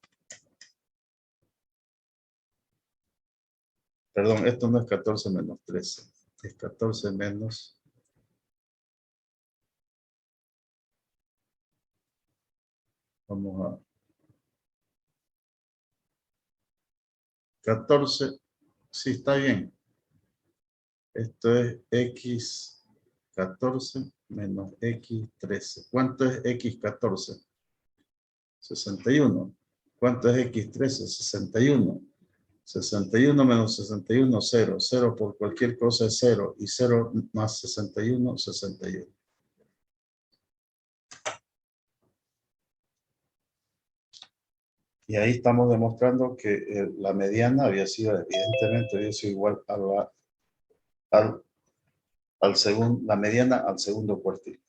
Perdón, esto no es 14 menos 13. Es 14 menos. Vamos a. 14. Sí, está bien. Esto es X 14 menos X 13. ¿Cuánto es X 14? 61. ¿Cuánto es X 13? 61. 61 menos 61, 0. 0 por cualquier cosa es 0. Y 0 más 61, 61. Y ahí estamos demostrando que la mediana evidentemente había sido igual a la mediana al segundo cuartil.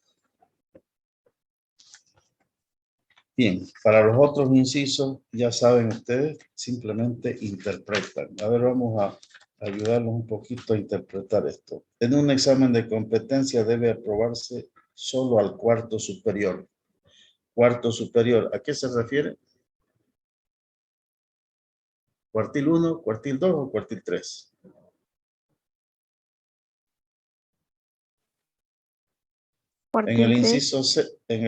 Bien, para los otros incisos, ya saben ustedes, simplemente interpretan. A ver, vamos a ayudarlos un poquito a interpretar esto. En un examen de competencia debe aprobarse solo al cuarto superior. Cuarto superior, ¿a qué se refiere? ¿Cuartil 1, cuartil 2 o cuartil 3? En el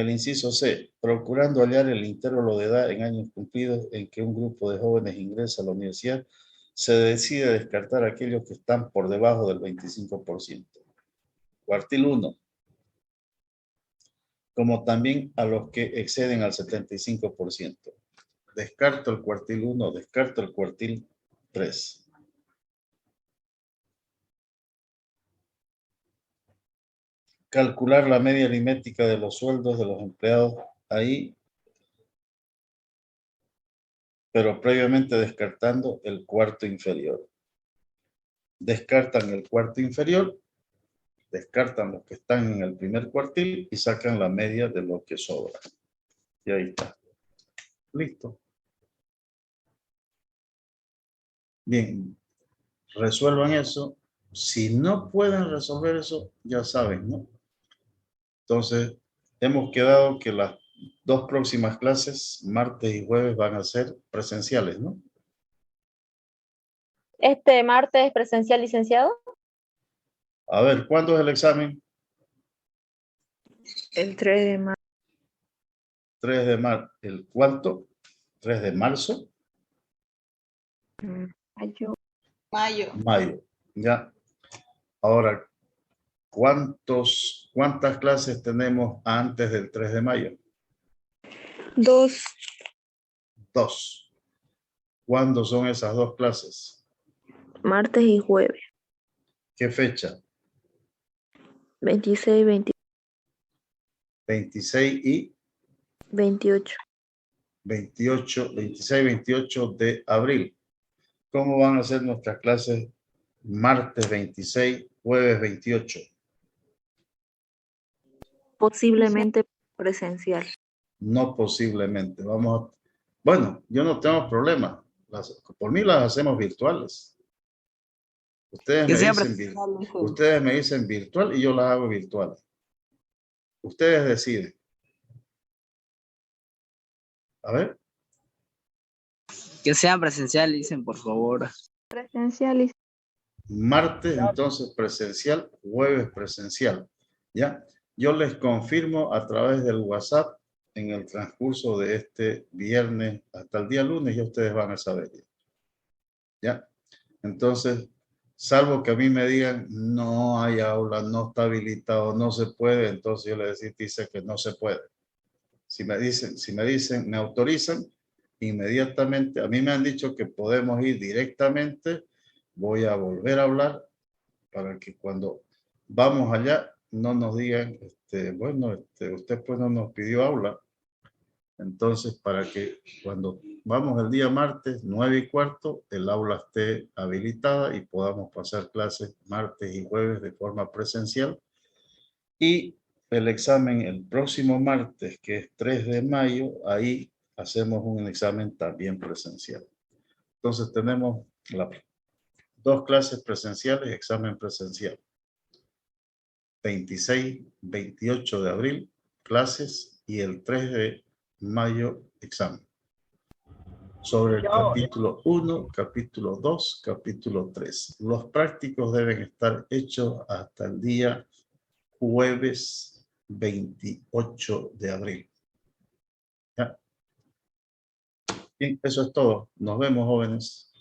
inciso C, procurando hallar el intervalo de edad en años cumplidos en que un grupo de jóvenes ingresa a la universidad, se decide descartar a aquellos que están por debajo del 25%. Cuartil 1. Como también a los que exceden al 75%. Descarto el cuartil 1, descarto el cuartil 3. Calcular la media aritmética de los sueldos de los empleados ahí, pero previamente descartando el cuarto inferior. Descartan el cuarto inferior, descartan los que están en el primer cuartil y sacan la media de lo que sobra. Y ahí está. Listo. Bien, resuelvan eso. Si no pueden resolver eso, ya saben, ¿no? Entonces, hemos quedado que las dos próximas clases, martes y jueves, van a ser presenciales, ¿no? Este martes presencial, licenciado. A ver, ¿cuándo es el examen? El 3 de marzo. 3 de marzo. ¿El cuánto? 3 de marzo. Mayo. Mayo. Ya. Ahora, ¿cuántas clases tenemos antes del 3 de mayo? 2. 2. ¿Cuándo son esas dos clases? Martes y jueves. ¿Qué fecha? 26 y 26 y 28. 28, 26 y 28 de abril. ¿Cómo van a ser nuestras clases martes 26, jueves 28? Posiblemente presencial. No posiblemente. Bueno, yo no tengo problema. Por mí las hacemos virtuales. Ustedes me dicen virtual y yo las hago virtuales. Ustedes deciden. A ver. Que sean presencial, dicen, por favor. Presencial. Martes, entonces, presencial, jueves presencial. ¿Ya? Yo les confirmo a través del WhatsApp en el transcurso de este viernes hasta el día lunes, ya ustedes van a saber. ¿Ya? Entonces, salvo que a mí me digan, no hay aula, no está habilitado, no se puede, entonces yo les dice que no se puede. Si me dicen, me autorizan, inmediatamente, a mí me han dicho que podemos ir directamente, voy a volver a hablar para que cuando vamos allá no nos digan, usted pues no nos pidió aula. Entonces, para que cuando vamos el día martes, 9:15, el aula esté habilitada y podamos pasar clases martes y jueves de forma presencial. Y el examen el próximo martes, que es 3 de mayo, ahí hacemos un examen también presencial. Entonces, tenemos dos clases presenciales, examen presencial. 26, 28 de abril, clases, y el 3 de mayo, examen. Sobre el capítulo 1, capítulo 2, capítulo 3. Los prácticos deben estar hechos hasta el día jueves 28 de abril. ¿Ya? Bien, eso es todo. Nos vemos, jóvenes.